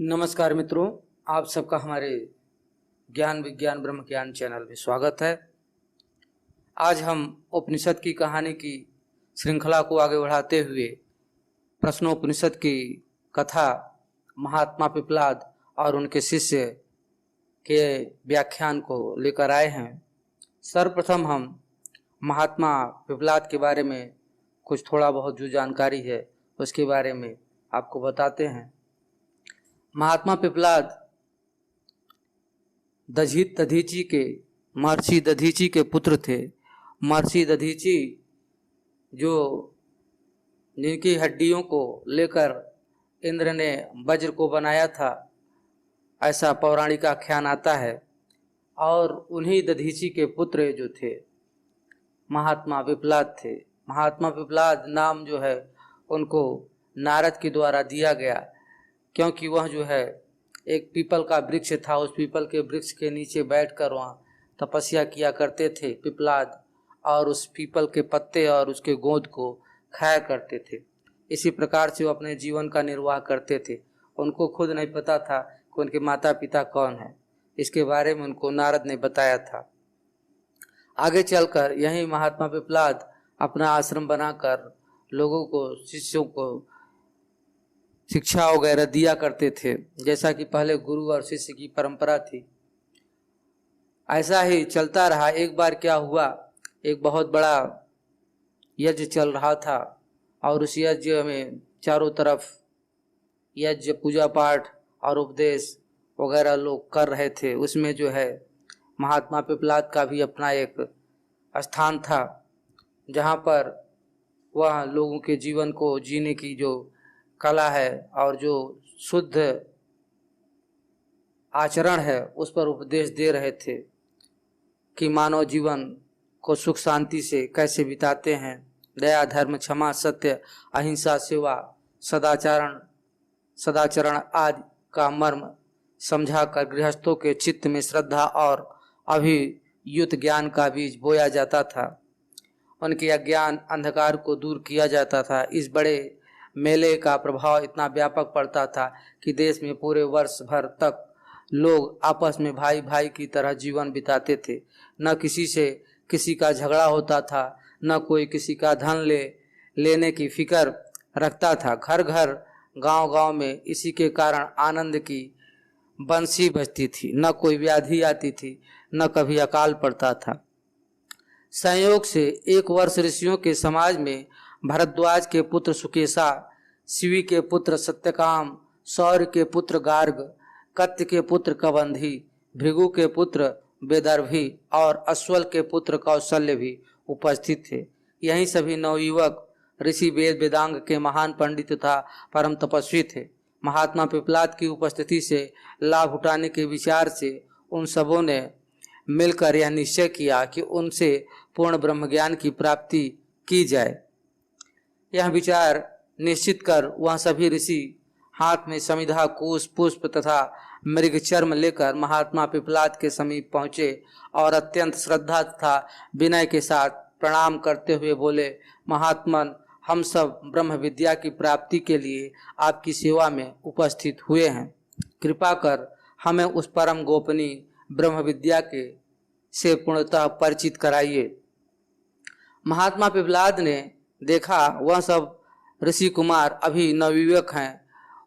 नमस्कार मित्रों, आप सबका हमारे ज्ञान विज्ञान ब्रह्म ज्ञान चैनल में स्वागत है। आज हम उपनिषद की कहानी की श्रृंखला को आगे बढ़ाते हुए प्रश्नोपनिषद की कथा महात्मा पिप्पलाद और उनके शिष्य के व्याख्यान को लेकर आए हैं। सर्वप्रथम हम महात्मा पिप्पलाद के बारे में कुछ थोड़ा बहुत जो जानकारी है उसके बारे में आपको बताते हैं। महात्मा पिप्पलाद दधीची के महर्षि दधीची के पुत्र थे। महर्षि दधीची जो जिनकी हड्डियों को लेकर इंद्र ने वज्र को बनाया था, ऐसा पौराणिक आख्यान आता है। और उन्हीं दधीची के पुत्र जो थे महात्मा पिप्पलाद थे। महात्मा पिप्पलाद नाम जो है उनको नारद के द्वारा दिया गया, क्योंकि वह जो है एक पीपल का वृक्ष था। उस पीपल के वृक्ष के नीचे बैठकर वहाँ तपस्या किया करते थे पिप्पलाद, और उस पीपल के पत्ते और उसके गोंद को खाया करते थे। इसी प्रकार से वो अपने जीवन का निर्वाह करते थे। उनको खुद नहीं पता था कि उनके माता पिता कौन है। इसके बारे में उनको नारद ने बताया था। आगे चलकर यही महात्मा पिप्पलाद अपना आश्रम बनाकर लोगों को, शिष्यों को शिक्षा वगैरह दिया करते थे, जैसा कि पहले गुरु और शिष्य की परंपरा थी। ऐसा ही चलता रहा। एक बार क्या हुआ, एक बहुत बड़ा यज्ञ चल रहा था और उस यज्ञ में चारों तरफ यज्ञ, पूजा पाठ और उपदेश वगैरह लोग कर रहे थे। उसमें जो है महात्मा पिप्पलाद का भी अपना एक स्थान था, जहाँ पर वह लोगों के जीवन को जीने की जो कला है और जो शुद्ध आचरण है उस पर उपदेश दे रहे थे कि मानव जीवन को सुख शांति से कैसे बिताते हैं। दया, धर्म, क्षमा, सत्य, अहिंसा, सेवा, सदाचरण आदि का मर्म समझाकर गृहस्थों के चित्त में श्रद्धा और अभियुत ज्ञान का बीज बोया जाता था। उनके अज्ञान अंधकार को दूर किया जाता था। इस बड़े मेले का प्रभाव इतना व्यापक पड़ता था कि देश में पूरे वर्ष भर तक लोग आपस में भाई भाई की तरह जीवन बिताते थे। न किसी से किसी का झगड़ा होता था, न कोई किसी का धन लेने की फिक्र रखता था। घर घर, गांव गांव में इसी के कारण आनंद की बंसी बजती थी। न कोई व्याधि आती थी, न कभी अकाल पड़ता था। संयोग से एक वर्ष ऋषियों के समाज में भरद्वाज के पुत्र सुकेशा, शिवी के पुत्र सत्यकाम, सौर्य के पुत्र गार्ग, कत्य के पुत्र कबंधी, भृगु के पुत्र वेदर्भी और अश्वल के पुत्र कौशल्य भी उपस्थित थे। यही सभी नवयुवक ऋषि वेद वेदांग के महान पंडित तथा परम तपस्वी थे। महात्मा पिप्पलाद की उपस्थिति से लाभ उठाने के विचार से उन सबों ने मिलकर यह निश्चय किया कि उनसे पूर्ण ब्रह्म ज्ञान की प्राप्ति की जाए। यह विचार निश्चित कर वह सभी ऋषि हाथ में समिधा, कुश, पुष्प तथा मृग चर्म लेकर महात्मा पिप्पलाद के समीप पहुँचे और अत्यंत श्रद्धा तथा विनय के साथ प्रणाम करते हुए बोले, महात्मन, हम सब ब्रह्म विद्या की प्राप्ति के लिए आपकी सेवा में उपस्थित हुए हैं। कृपा कर हमें उस परम गोपनीय ब्रह्म विद्या के से पूर्णतः परिचित कराइए। महात्मा पिप्पलाद ने देखा वह सब ऋषि कुमार अभी नवयुवक हैं।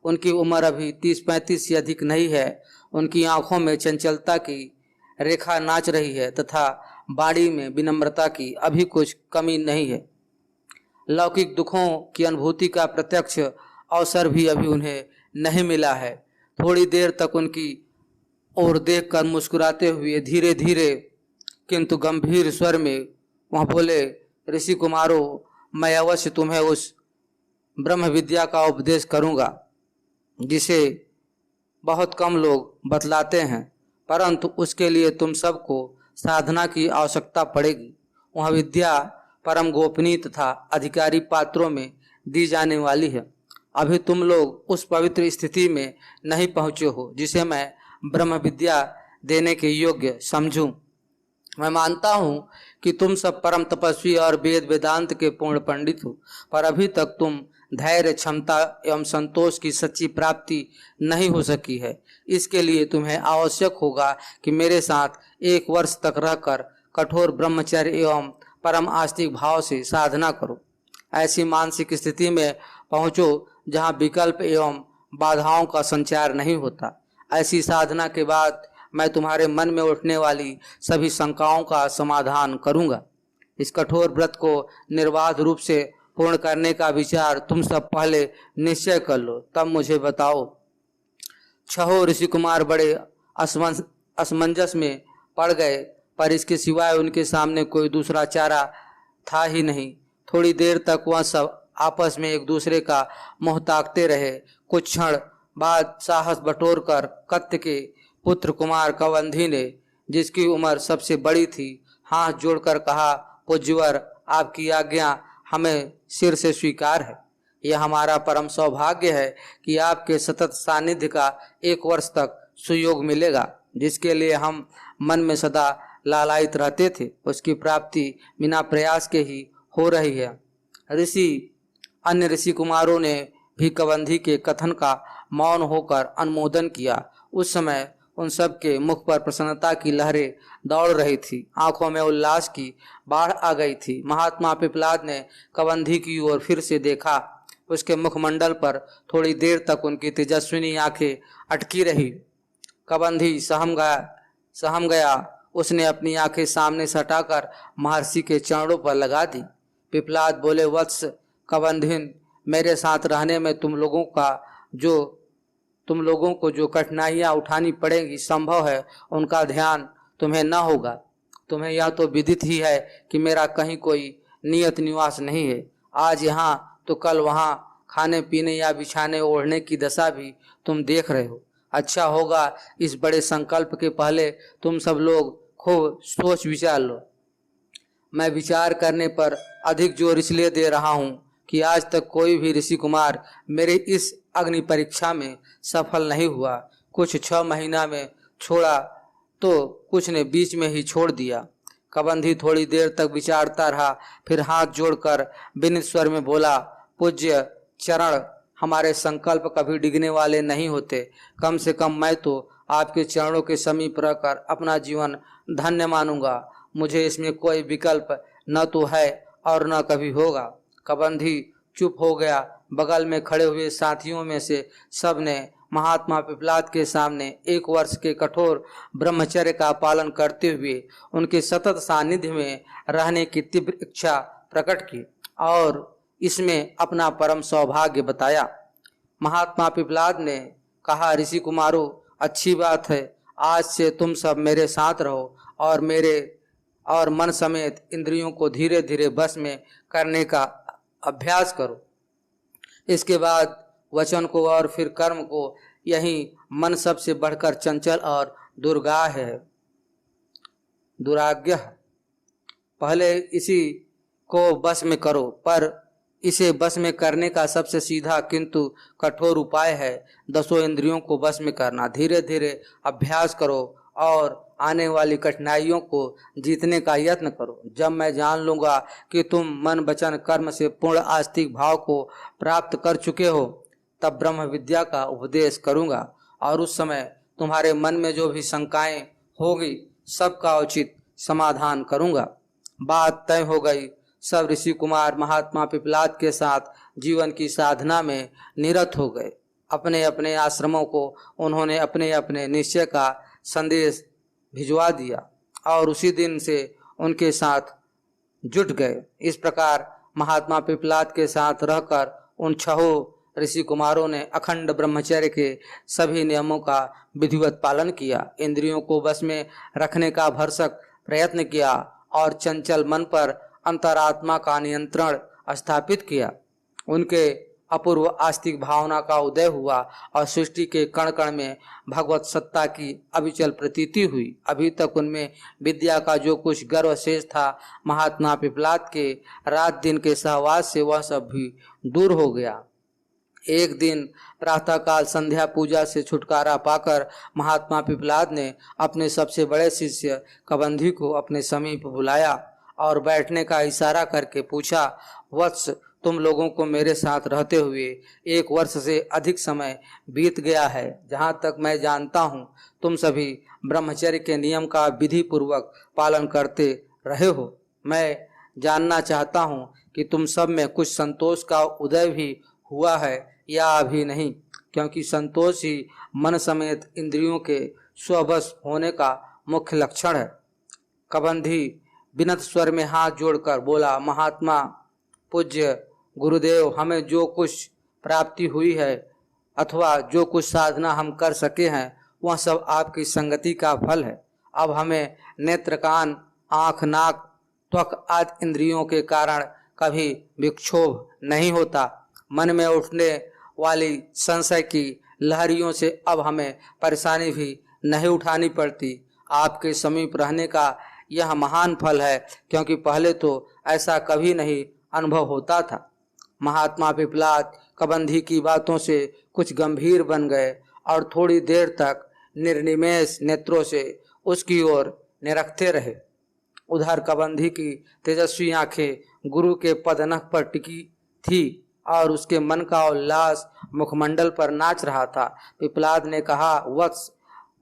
उनकी उम्र अभी 30-35 से अधिक नहीं है। उनकी आंखों में चंचलता की रेखा नाच रही है तथा वाणी में विनम्रता की अभी कुछ कमी नहीं है। लौकिक दुखों की अनुभूति का प्रत्यक्ष अवसर भी अभी उन्हें नहीं मिला है। थोड़ी देर तक उनकी ओर देखकर मुस्कुराते हुए धीरे धीरे किंतु गंभीर स्वर में वह बोले, ऋषि कुमारों, मैं अवश्य तुम्हें उस ब्रह्म विद्या का उपदेश करूंगा जिसे बहुत कम लोग बतलाते हैं, परंतु उसके लिए तुम सबको साधना की आवश्यकता पड़ेगी। वह विद्या परम गोपनीय तथा अधिकारी पात्रों में दी जाने वाली है। अभी तुम लोग उस पवित्र स्थिति में नहीं पहुँचे हो जिसे मैं ब्रह्म विद्या देने के योग्य समझूं। मैं मानता हूँ कि तुम सब परम तपस्वी और वेद वेदांत के पूर्ण पंडित हो, पर अभी तक तुम धैर्य, क्षमता एवं संतोष की सच्ची प्राप्ति नहीं हो सकी है। इसके लिए तुम्हें आवश्यक होगा कि मेरे साथ 1 वर्ष तक रहकर कठोर ब्रह्मचर्य एवं परम आस्तिक भाव से साधना करो। ऐसी मानसिक स्थिति में पहुंचो जहां विकल्प एवं बाधाओं का संचार नहीं होता। ऐसी साधना के बाद मैं तुम्हारे मन में उठने वाली सभी शंकाओं का समाधान करूंगा। इस कठोर व्रत को निर्बाध रूप से पूर्ण करने का विचार तुम सब पहले निश्चय कर लो, तब मुझे बताओ। छहो ऋषि कुमार बड़े असमंजस में पड़ गए, पर इसके सिवाय उनके सामने कोई दूसरा चारा था ही नहीं। थोड़ी देर तक वह सब आपस में एक दूसरे का मुंह ताकते रहे। कुछ क्षण बाद साहस बटोर कर कत्य के पुत्र कुमार कवंधी ने, जिसकी उम्र सबसे बड़ी थी, हाथ जोड़कर कहा, पूज्यवर, आपकी आज्ञा हमें सिर से स्वीकार है। यह हमारा परम सौभाग्य है कि आपके सतत सानिध्य का 1 वर्ष तक सुयोग मिलेगा, जिसके लिए हम मन में सदा लालायित रहते थे, उसकी प्राप्ति बिना प्रयास के ही हो रही है। अन्य ऋषि कुमारों ने भी कबंधी के कथन का मौन होकर अनुमोदन किया। उस समय उन सब के मुख पर प्रसन्नता की लहरें दौड़ रही थी, आंखों में उल्लास की बाढ़ आ गई थी। महात्मा पिपलाद ने कबंधी की ओर फिर से देखा। उसके मुखमंडल पर थोड़ी देर तक उनकी तेजस्विनी आंखें अटकी रही। कबंधी सहम गया। उसने अपनी आंखें सामने सटाकर महर्षि के चरणों पर लगा दी। पिपलाद बोले, वत्स कबंधिन, मेरे साथ रहने में तुम लोगों को जो कठिनाइयां उठानी पड़ेंगी, संभव है उनका ध्यान तुम्हें न होगा। तुम्हें यह तो विदित ही है कि मेरा कहीं कोई नियत निवास नहीं है। आज यहाँ तो कल वहाँ, खाने पीने या बिछाने ओढ़ने की दशा भी तुम देख रहे हो। अच्छा होगा इस बड़े संकल्प के पहले तुम सब लोग खूब सोच विचार लो। मैं विचार करने पर अधिक जोर इसलिए दे रहा हूँ कि आज तक कोई भी ऋषि कुमार मेरे इस अग्नि परीक्षा में सफल नहीं हुआ। कुछ 6 महीना में छोड़ा तो कुछ ने बीच में ही छोड़ दिया। कबंधी थोड़ी देर तक विचारता रहा, फिर हाथ जोड़कर विनीत स्वर में बोला, पूज्य चरण, हमारे संकल्प कभी डिगने वाले नहीं होते। कम से कम मैं तो आपके चरणों के समीप रहकर अपना जीवन धन्य मानूंगा। मुझे इसमें कोई विकल्प न तो है और न कभी होगा। कबंधी चुप हो गया। बगल में खड़े हुए साथियों में से सब ने महात्मा पिपलाद के सामने 1 वर्ष के कठोर ब्रह्मचर्य का पालन करते हुए उनके सतत सानिध्य में रहने की तीव्र इच्छा प्रकट की और इसमें अपना परम सौभाग्य बताया। महात्मा पिपलाद ने कहा, ऋषि कुमारों, अच्छी बात है, आज से तुम सब मेरे साथ रहो और मन समेत इंद्रियों को धीरे धीरे बस में करने का अभ्यास करो। इसके बाद वचन को और फिर कर्म को, यही मन सबसे बढ़कर चंचल और दुराग्य। पहले इसी को बस में करो, पर इसे बस में करने का सबसे सीधा किंतु कठोर उपाय है 10 इंद्रियों को बस में करना। धीरे धीरे अभ्यास करो और आने वाली कठिनाइयों को जीतने का यत्न करो। जब मैं जान लूंगा कि तुम मन वचन कर्म से पूर्ण आस्तिक भाव को प्राप्त कर चुके हो, तब ब्रह्म विद्या का उपदेश करूंगा और उस समय तुम्हारे मन में जो भी शंकाएं होगी सबका उचित समाधान करूंगा। बात तय हो गई। सब ऋषि कुमार महात्मा पिपलाद के साथ जीवन की साधना में निरत हो गए। अपने अपने आश्रमों को उन्होंने अपने अपने निश्चय का संदेश भिजवा दिया और उसी दिन से उनके साथ जुट गए। इस प्रकार महात्मा पिपलाद के साथ रहकर उन 6 ऋषि कुमारों ने अखंड ब्रह्मचर्य के सभी नियमों का विधिवत पालन किया, इंद्रियों को बस में रखने का भरसक प्रयत्न किया और चंचल मन पर अंतरात्मा का नियंत्रण स्थापित किया। उनके अपूर्व आस्तिक भावना का उदय हुआ और सृष्टि के कण कण में भगवत सत्ता की अविचल प्रतीति हुई। अभी तक उनमें विद्या का जो कुछ गर्व शेष था, महात्मा पिपलाद के रात दिन के सहवास से वह सब भी दूर हो गया। एक दिन प्रातःकाल संध्या पूजा से छुटकारा पाकर महात्मा पिपलाद ने अपने सबसे बड़े शिष्य कबंधी को अपने समीप बुलाया और बैठने का इशारा करके पूछा, वत्स, तुम लोगों को मेरे साथ रहते हुए 1 वर्ष से अधिक समय बीत गया है। जहाँ तक मैं जानता हूँ तुम सभी ब्रह्मचर्य के नियम का विधि पूर्वक पालन करते रहे हो। मैं जानना चाहता हूँ कि तुम सब में कुछ संतोष का उदय भी हुआ है या अभी नहीं, क्योंकि संतोष ही मन समेत इंद्रियों के स्ववश होने का मुख्य लक्षण है। कबंधी विनत स्वर में हाथ जोड़कर बोला, महात्मा पूज्य गुरुदेव, हमें जो कुछ प्राप्ति हुई है अथवा जो कुछ साधना हम कर सके हैं वह सब आपकी संगति का फल है। अब हमें नेत्र, कान, आँख, नाक, त्वक आदि इंद्रियों के कारण कभी विक्षोभ नहीं होता। मन में उठने वाली संशय की लहरियों से अब हमें परेशानी भी नहीं उठानी पड़ती। आपके समीप रहने का यह महान फल है, क्योंकि पहले तो ऐसा कभी नहीं अनुभव होता था। महात्मा पिपलाद कबंधी की बातों से कुछ गंभीर बन गए और थोड़ी देर तक निर्निमेष नेत्रों से उसकी ओर निरखते रहे। उधर कबंधी की तेजस्वी आंखें गुरु के पदनख पर टिकी थी और उसके मन का उल्लास मुखमंडल पर नाच रहा था। पिपलाद ने कहा, वत्स,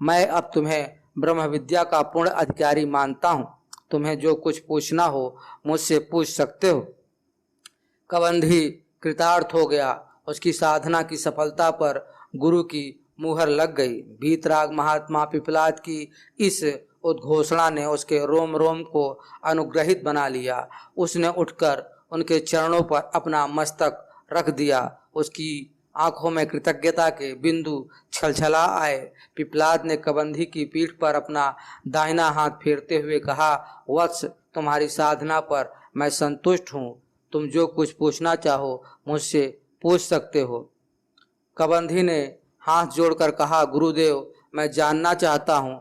मैं अब तुम्हें ब्रह्म विद्या का पूर्ण अधिकारी मानता हूँ। तुम्हें जो कुछ पूछना हो मुझसे पूछ सकते हो। कबंधी कृतार्थ हो गया। उसकी साधना की सफलता पर गुरु की मुहर लग गई। भीतराग महात्मा पिपलाद की इस उद्घोषणा ने उसके रोम रोम को अनुग्रहित बना लिया। उसने उठकर उनके चरणों पर अपना मस्तक रख दिया। उसकी आंखों में कृतज्ञता के बिंदु छलछला आए। पिपलाद ने कबंधी की पीठ पर अपना दाहिना हाथ फेरते हुए कहा, वत्स, तुम्हारी साधना पर मैं संतुष्ट हूँ। तुम जो कुछ पूछना चाहो मुझसे पूछ सकते हो। कबंधी ने हाथ जोड़कर कहा, गुरुदेव, मैं जानना चाहता हूँ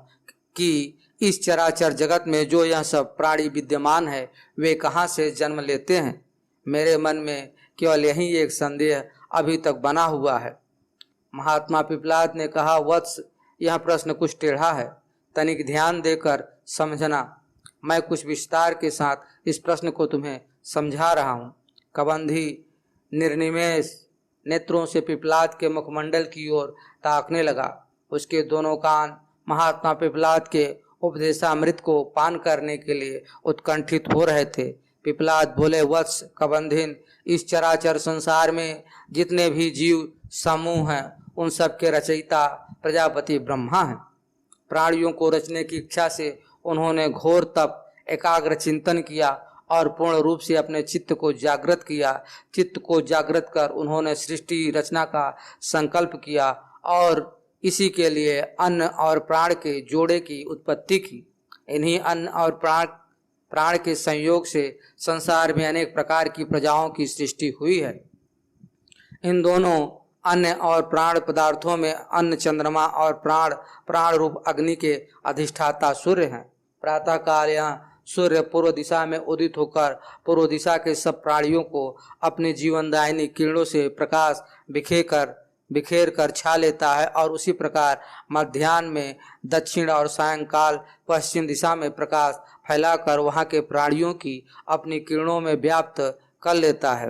कि इस चराचर जगत में जो यह सब प्राणी विद्यमान है वे कहाँ से जन्म लेते हैं। मेरे मन में केवल यही एक संदेह अभी तक बना हुआ है। महात्मा पिपलाद ने कहा, वत्स, यह प्रश्न कुछ टेढ़ा है, तनिक ध्यान देकर समझना। मैं कुछ विस्तार के साथ इस प्रश्न को तुम्हें समझा रहा हूँ। कबंधी निर्निमेष नेत्रों से पिपलाद के मुखमंडल की ओर ताकने लगा। उसके दोनों कान महात्मा पिपलाद के उपदेशामृत को पान करने के लिए उत्कंठित हो रहे थे। पिपलाद बोले, वत्स, कबंधिन, इस चराचर संसार में जितने भी जीव समूह हैं उन सब के रचयिता प्रजापति ब्रह्मा हैं। प्राणियों को रचने की इच्छा से उन्होंने घोर तप, एकाग्र चिंतन किया और पूर्ण रूप से अपने चित्त को जागृत किया। चित्त को जागृत कर उन्होंने सृष्टि रचना का संकल्प किया और इसी के लिए अन्न और प्राण के जोड़े की उत्पत्ति की। इन्हीं अन्न और प्राण के संयोग से संसार में अनेक प्रकार की प्रजाओं की सृष्टि हुई है। इन दोनों अन्न और प्राण पदार्थों में अन्न चंद्रमा और प्राण रूप अग्नि के अधिष्ठाता सूर्य हैं। प्रातः काल यहाँ सूर्य पूर्व दिशा में उदित होकर पूर्व दिशा के सब प्राणियों को अपने जीवनदायिनी किरणों से प्रकाश बिखेर कर छा लेता है और उसी प्रकार मध्याह्न में दक्षिण और सायंकाल पश्चिम दिशा में प्रकाश फैलाकर वहाँ के प्राणियों की अपनी किरणों में व्याप्त कर लेता है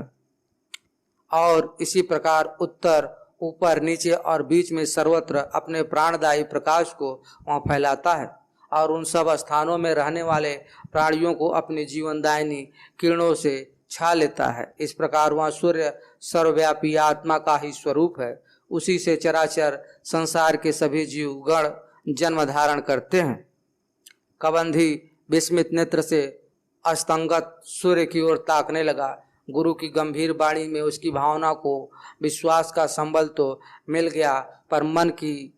और इसी प्रकार उत्तर, ऊपर, नीचे और बीच में सर्वत्र अपने प्राणदायी प्रकाश को वहाँ फैलाता है और उन सब स्थानों में रहने वाले प्राणियों को अपनी जीवनदायिनी किरणों से छा लेता है। इस प्रकार वहाँ सूर्य सर्वव्यापी आत्मा का ही स्वरूप है। उसी से चराचर संसार के सभी जीव गण जन्म धारण करते हैं। कबंधी विस्मित नेत्र से अस्तंगत सूर्य की ओर ताकने लगा। गुरु की गंभीर वाणी में उसकी भावना को विश्वास का संबल तो मिल गया, पर मन की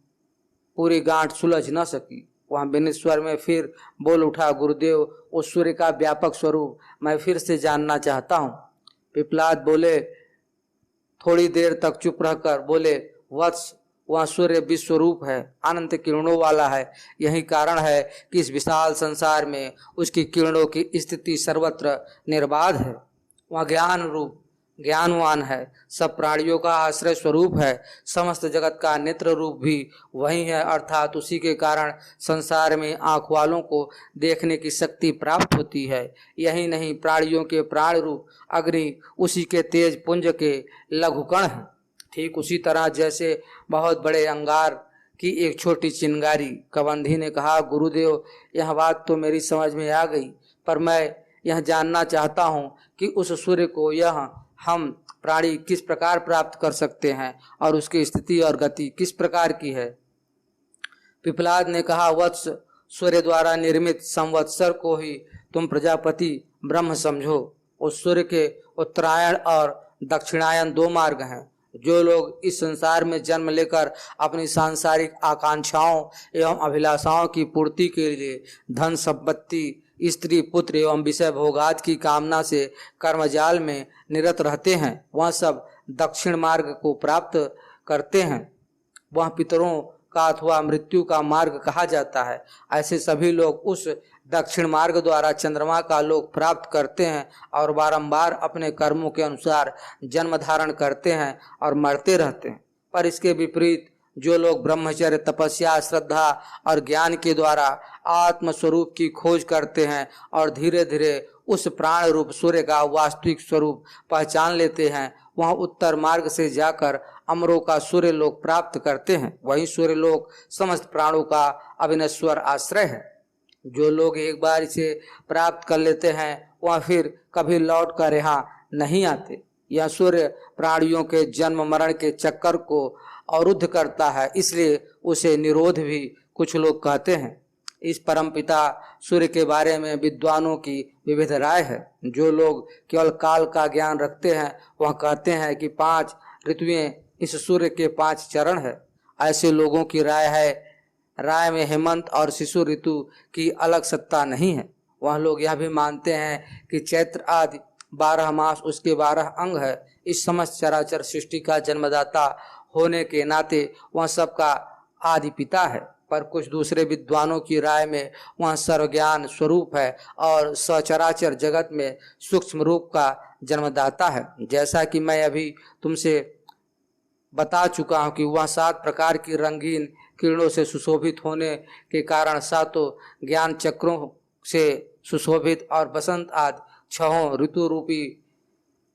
पूरी गांठ सुलझ न सकी। वह विनित स्वर में फिर बोल उठा, गुरुदेव, उस सूर्य का व्यापक स्वरूप मैं फिर से जानना चाहता हूँ। पिपलाद बोले, थोड़ी देर तक चुप रहकर बोले, वत्स, वह सूर्य विश्वरूप है, अनंत किरणों वाला है। यही कारण है कि इस विशाल संसार में उसकी किरणों की स्थिति सर्वत्र निर्बाध है। वह ज्ञान रूप ज्ञानवान है, सब प्राणियों का आश्रय स्वरूप है, समस्त जगत का नेत्र रूप भी वही है, अर्थात उसी के कारण संसार में आँख वालों को देखने की शक्ति प्राप्त होती है। यही नहीं, प्राणियों के प्राण रूप अग्नि उसी के तेज पुंज के लघुकण हैं। ठीक उसी तरह जैसे बहुत बड़े अंगार की एक छोटी चिंगारी। कबंधी ने कहा, गुरुदेव, यह बात तो मेरी समझ में आ गई, पर मैं यह जानना चाहता हूँ कि उस सूर्य को यह हम प्राणी किस प्रकार प्राप्त कर सकते हैं और उसकी स्थिति और गति किस प्रकार की है। पिपलाद ने कहा, वत्स, सूर्य द्वारा निर्मित संवत्सर को ही तुम प्रजापति ब्रह्म समझो। उस सूर्य के उत्तरायण और दक्षिणायन दो मार्ग हैं। जो लोग इस संसार में जन्म लेकर अपनी सांसारिक आकांक्षाओं एवं अभिलाषाओं की पूर्ति के लिए धन संपत्ति, स्त्री पुत्र एवं विषय भोगात की कामना से कर्मजाल में निरत रहते हैं, वह सब दक्षिण मार्ग को प्राप्त करते हैं। वह पितरों का अथवा मृत्यु का मार्ग कहा जाता है। ऐसे सभी लोग उस दक्षिण मार्ग द्वारा चंद्रमा का लोक प्राप्त करते हैं और बारंबार अपने कर्मों के अनुसार जन्म धारण करते हैं और मरते रहते हैं। पर इसके विपरीत जो लोग ब्रह्मचर्य, तपस्या, श्रद्धा और ज्ञान के द्वारा आत्म स्वरूप की खोज करते हैं और धीरे धीरे उस प्राण रूप सूर्य का वास्तविक स्वरूप पहचान लेते हैं, वह उत्तर मार्ग से जाकर अमरों का सूर्य लोक प्राप्त करते हैं। वही सूर्य लोक समस्त प्राणों का अविनश्वर आश्रय है। जो लोग एक बार इसे प्राप्त कर लेते हैं वह फिर कभी लौट कर यहाँ नहीं आते। यह सूर्य प्राणियों के जन्म मरण के चक्कर को अवरुद्ध करता है, इसलिए उसे निरोध भी कुछ लोग कहते हैं। इस परमपिता सूर्य के बारे में विद्वानों की विविध राय है। जो लोग केवल काल का ज्ञान रखते हैं वह कहते हैं कि 5 ऋतुएं इस सूर्य के 5 चरण है। ऐसे लोगों की राय में हेमंत और शिशु ऋतु की अलग सत्ता नहीं है। वह लोग यह भी मानते हैं कि चैत्र आदि 12 मास उसके 12 अंग है। इस समस्त चराचर सृष्टि का जन्मदाता होने के नाते वह सबका आदि पिता है। पर कुछ दूसरे विद्वानों की राय में वह सर्वज्ञान स्वरूप है और सचराचर जगत में सूक्ष्म रूप का जन्मदाता है। जैसा कि मैं अभी तुमसे बता चुका हूँ कि वह 7 प्रकार की रंगीन किरणों से सुशोभित होने के कारण 7 ज्ञान चक्रों से सुशोभित और बसंत आदि 6 ऋतु रूपी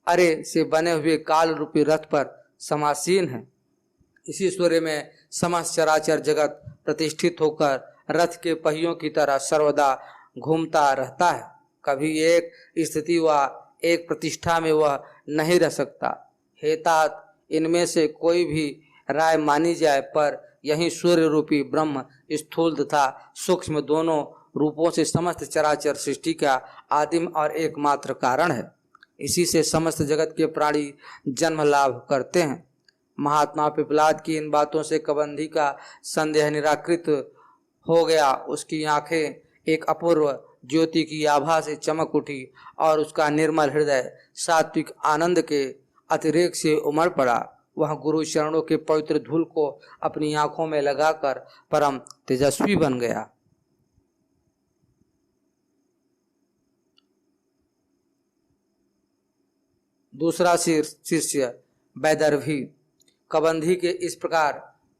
अरे से बने हुए काल रूपी रथ पर समासीन है। इसी सूर्य में समस्त चराचर जगत प्रतिष्ठित होकर रथ के पहियों की तरह सर्वदा घूमता रहता है। कभी एक स्थिति व एक प्रतिष्ठा में वह नहीं रह सकता। हे तात, इनमें से कोई भी राय मानी जाए, पर यही सूर्य रूपी ब्रह्म स्थूल तथा सूक्ष्म दोनों रूपों से समस्त चराचर सृष्टि का आदिम और एकमात्र कारण है। इसी से समस्त जगत के प्राणी जन्म लाभ करते हैं। महात्मा पिपलाद की इन बातों से कबंधी का संदेह निराकृत हो गया। उसकी आंखें एक अपूर्व ज्योति की आभा से चमक उठी और उसका निर्मल हृदय सात्विक आनंद के अतिरेक से उमड़ पड़ा। वह गुरु चरणों के पवित्र धूल को अपनी आंखों में लगाकर परम तेजस्वी बन गया। दूसरा शिष्य वैदर्भी कबंधी के इस प्रकार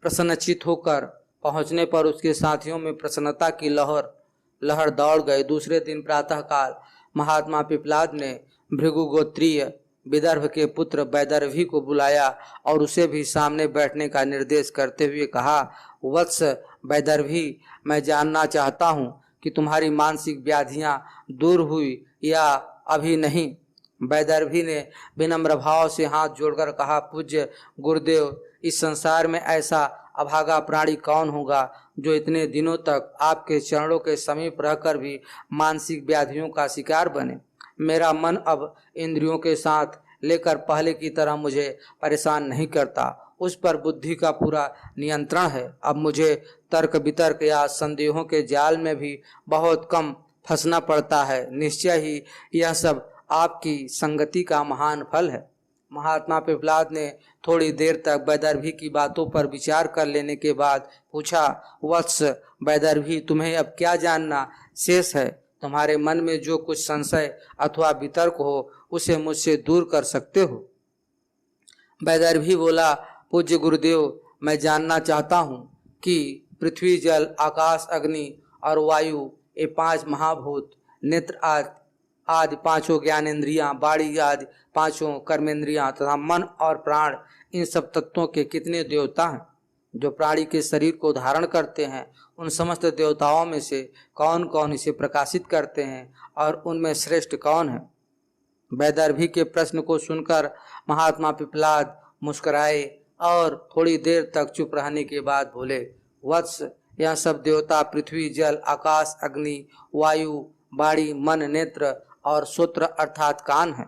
प्रसन्नचित होकर पहुंचने पर उसके साथियों में प्रसन्नता की लहर दौड़ गए। दूसरे दिन प्रातःकाल महात्मा पिपलाद ने भृगु गोत्रीय विदर्भ के पुत्र वैदर्भी को बुलाया और उसे भी सामने बैठने का निर्देश करते हुए कहा, वत्स वैदर्भी, मैं जानना चाहता हूँ कि तुम्हारी मानसिक व्याधियाँ दूर हुई या अभी नहीं। वैदर्भी ने विनम्र भाव से हाथ जोड़कर कहा, पूज्य गुरुदेव, इस संसार में ऐसा अभागा प्राणी कौन होगा जो इतने दिनों तक आपके चरणों के समीप रहकर भी मानसिक व्याधियों का शिकार बने। मेरा मन अब इंद्रियों के साथ लेकर पहले की तरह मुझे परेशान नहीं करता। उस पर बुद्धि का पूरा नियंत्रण है। अब मुझे तर्क वितर्क या संदेहों के जाल में भी बहुत कम फंसना पड़ता है। निश्चय ही यह सब आपकी संगति का महान फल है। महात्मा पिपलाद ने थोड़ी देर तक वैदर्भी की बातों पर विचार कर लेने के बाद पूछा, वत्स वैदर्भी, तुम्हें अब क्या जानना शेष है? तुम्हारे मन में जो कुछ संशय अथवा वितर्क हो उसे मुझसे दूर कर सकते हो। वैदर्भी बोला, पूज्य गुरुदेव, मैं जानना चाहता हूँ कि पृथ्वी, जल, आकाश, अग्नि और वायु, ये पांच महाभूत, नेत्र आदि पांचों ज्ञानेंद्रियां, बाड़ी आदि पांचों कर्मेंद्रियां तथा मन और प्राण, इन सब तत्वों के कितने देवता हैं जो प्राणी के शरीर को धारण करते हैं? उन समस्त देवताओं में से कौन कौन इसे प्रकाशित करते हैं और उनमें श्रेष्ठ कौन है? वैदर्भी के प्रश्न को सुनकर महात्मा पिपलाद मुस्कुराए और थोड़ी देर तक चुप रहने के बाद बोले, वत्स, यह सब देवता पृथ्वी, जल, आकाश, अग्नि, वायु, बाड़ी, मन, नेत्र और श्रोत्र अर्थात कान है।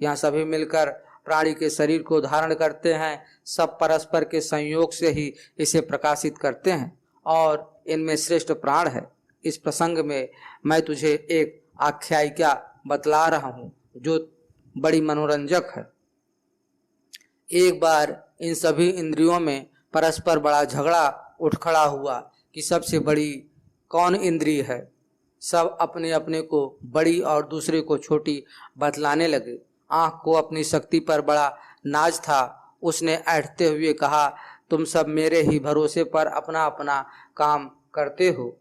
यह सभी मिलकर प्राणी के शरीर को धारण करते हैं। सब परस्पर के संयोग से ही इसे प्रकाशित करते हैं और इनमें श्रेष्ठ प्राण है। इस प्रसंग में मैं तुझे एक आख्यायिका बतला रहा हूँ जो बड़ी मनोरंजक है। एक बार इन सभी इंद्रियों में परस्पर बड़ा झगड़ा उठ खड़ा हुआ कि सबसे बड़ी कौन इंद्रिय है। सब अपने अपने को बड़ी और दूसरे को छोटी बतलाने लगे। आँख को अपनी शक्ति पर बड़ा नाज था। उसने ऐंठते हुए कहा, तुम सब मेरे ही भरोसे पर अपना अपना काम करते हो।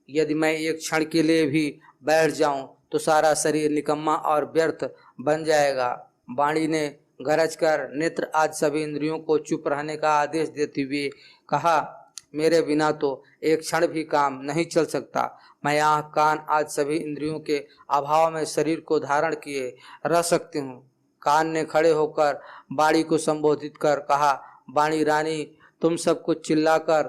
यदि मैं एक क्षण के लिए भी बैठ जाऊं तो सारा शरीर निकम्मा और व्यर्थ बन जाएगा। वाणी ने गरज कर नेत्र आदि सभी इंद्रियों को चुप रहने का आदेश देते हुए कहा, मेरे बिना तो एक क्षण भी काम नहीं चल सकता। मैं आँख, कान आदि सभी इंद्रियों के अभाव में शरीर को धारण किए रह सकती हूँ। कान ने खड़े होकर वाणी को संबोधित कर कहा, वाणी रानी, तुम सब कुछ चिल्लाकर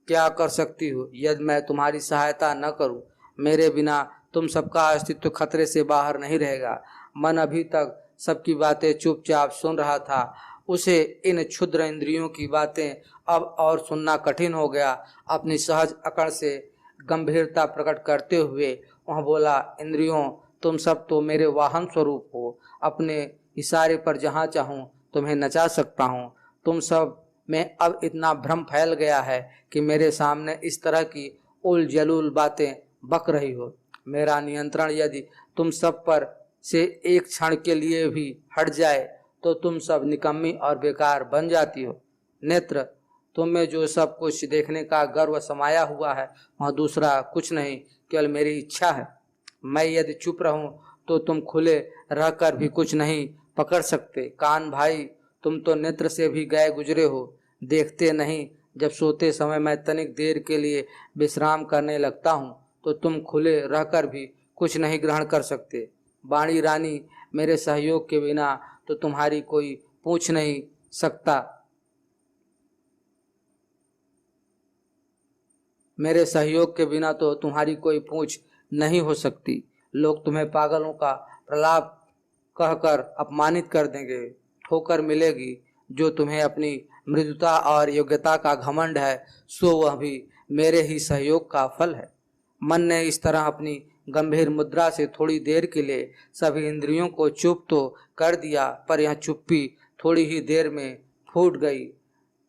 क्या कर सकती हो? यदि मैं तुम्हारी सहायता न करूं, मेरे बिना तुम सबका अस्तित्व खतरे से बाहर नहीं रहेगा। मन अभी तक सबकी बातें चुपचाप सुन रहा था। उसे इन क्षुद्र इंद्रियों की बातें अब और सुनना कठिन हो गया। अपनी सहज अकड़ से गंभीरता प्रकट करते हुए वह बोला, इंद्रियों, तुम सब तो मेरे वाहन स्वरूप हो। अपने इशारे पर जहाँ चाहूँ तुम्हें नचा सकता हूँ। तुम सब में अब इतना भ्रम फैल गया है कि मेरे सामने इस तरह की उल जलूल बातें बक रही हो। मेरा नियंत्रण यदि तुम सब पर से एक क्षण के लिए भी हट जाए तो तुम सब निकम्मी और बेकार बन जाती हो। नेत्र, तुम में जो सब कुछ देखने का गर्व समाया हुआ है वह दूसरा कुछ नहीं, केवल मेरी इच्छा है। मैं यदि चुप रहूं तो तुम खुले रहकर भी कुछ नहीं पकड़ सकते। कान भाई, तुम तो नेत्र से भी गए गुजरे हो। देखते नहीं, जब सोते समय मैं तनिक देर के लिए विश्राम करने लगता हूँ तो तुम खुले रहकर भी कुछ नहीं ग्रहण कर सकते। वाणी रानी, मेरे सहयोग के बिना तो तुम्हारी कोई पूछ नहीं सकता। मेरे सहयोग के बिना तो तुम्हारी कोई पूछ नहीं हो सकती। लोग तुम्हें पागलों का प्रलाप कहकर अपमानित कर देंगे। ठोकर मिलेगी। जो तुम्हें अपनी मृदुता और योग्यता का घमंड है, सो वह भी मेरे ही सहयोग का फल है। मन ने इस तरह अपनी गंभीर मुद्रा से थोड़ी देर के लिए सभी इंद्रियों को चुप तो कर दिया, पर यह चुप्पी थोड़ी ही देर में फूट गई।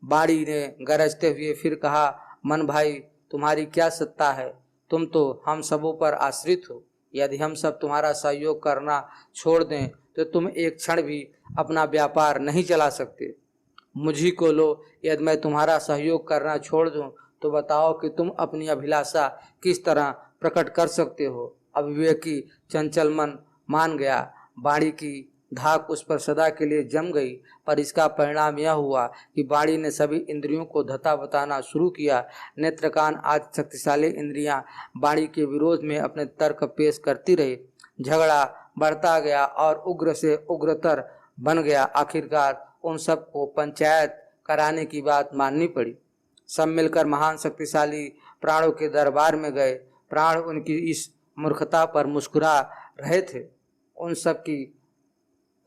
बाड़ी ने गरजते हुए फिर कहा, मन भाई, तुम्हारी क्या सत्ता है? तुम तो हम सबों पर आश्रित हो। यदि हम सब तुम्हारा सहयोग करना छोड़ दें तो तुम एक क्षण भी अपना व्यापार नहीं चला सकते। मुझी को लो, यदि मैं तुम्हारा सहयोग करना छोड़ दूं तो बताओ कि तुम अपनी अभिलाषा किस तरह प्रकट कर सकते हो। अविवेकी चंचल मन मान गया। वाणी की धाक उस पर सदा के लिए जम गई, पर इसका परिणाम यह हुआ कि वाणी ने सभी इंद्रियों को धता बताना शुरू किया। नेत्र, कान आदि शक्तिशाली इंद्रियां वाणी के विरोध में अपने तर्क पेश करती रही। झगड़ा बढ़ता गया और उग्र से उग्रतर बन गया। आखिरकार उन सबको पंचायत कराने की बात माननी पड़ी। सब मिलकर महान शक्तिशाली प्राणों के दरबार में गए। प्राण उनकी इस मूर्खता पर मुस्कुरा रहे थे। उन सब की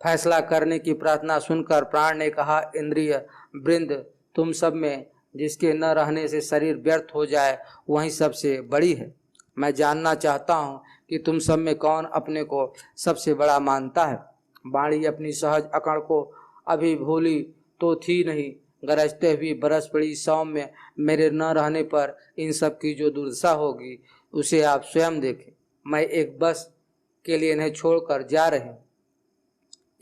फैसला करने की प्रार्थना सुनकर प्राण ने कहा, इंद्रिय वृंद, तुम सब में जिसके न रहने से शरीर व्यर्थ हो जाए वही सबसे बड़ी है। मैं जानना चाहता हूँ कि तुम सब में कौन अपने को सबसे बड़ा मानता है। वाणी अपनी सहज अकड़ को अभी भूली तो थी नहीं। गरजते हुए बरस पड़ी, सौम्य, मेरे न रहने पर इन सब की जो दुर्दशा होगी उसे आप स्वयं देखें। मैं एक बस के लिए इन्हें छोड़कर जा रही हूँ।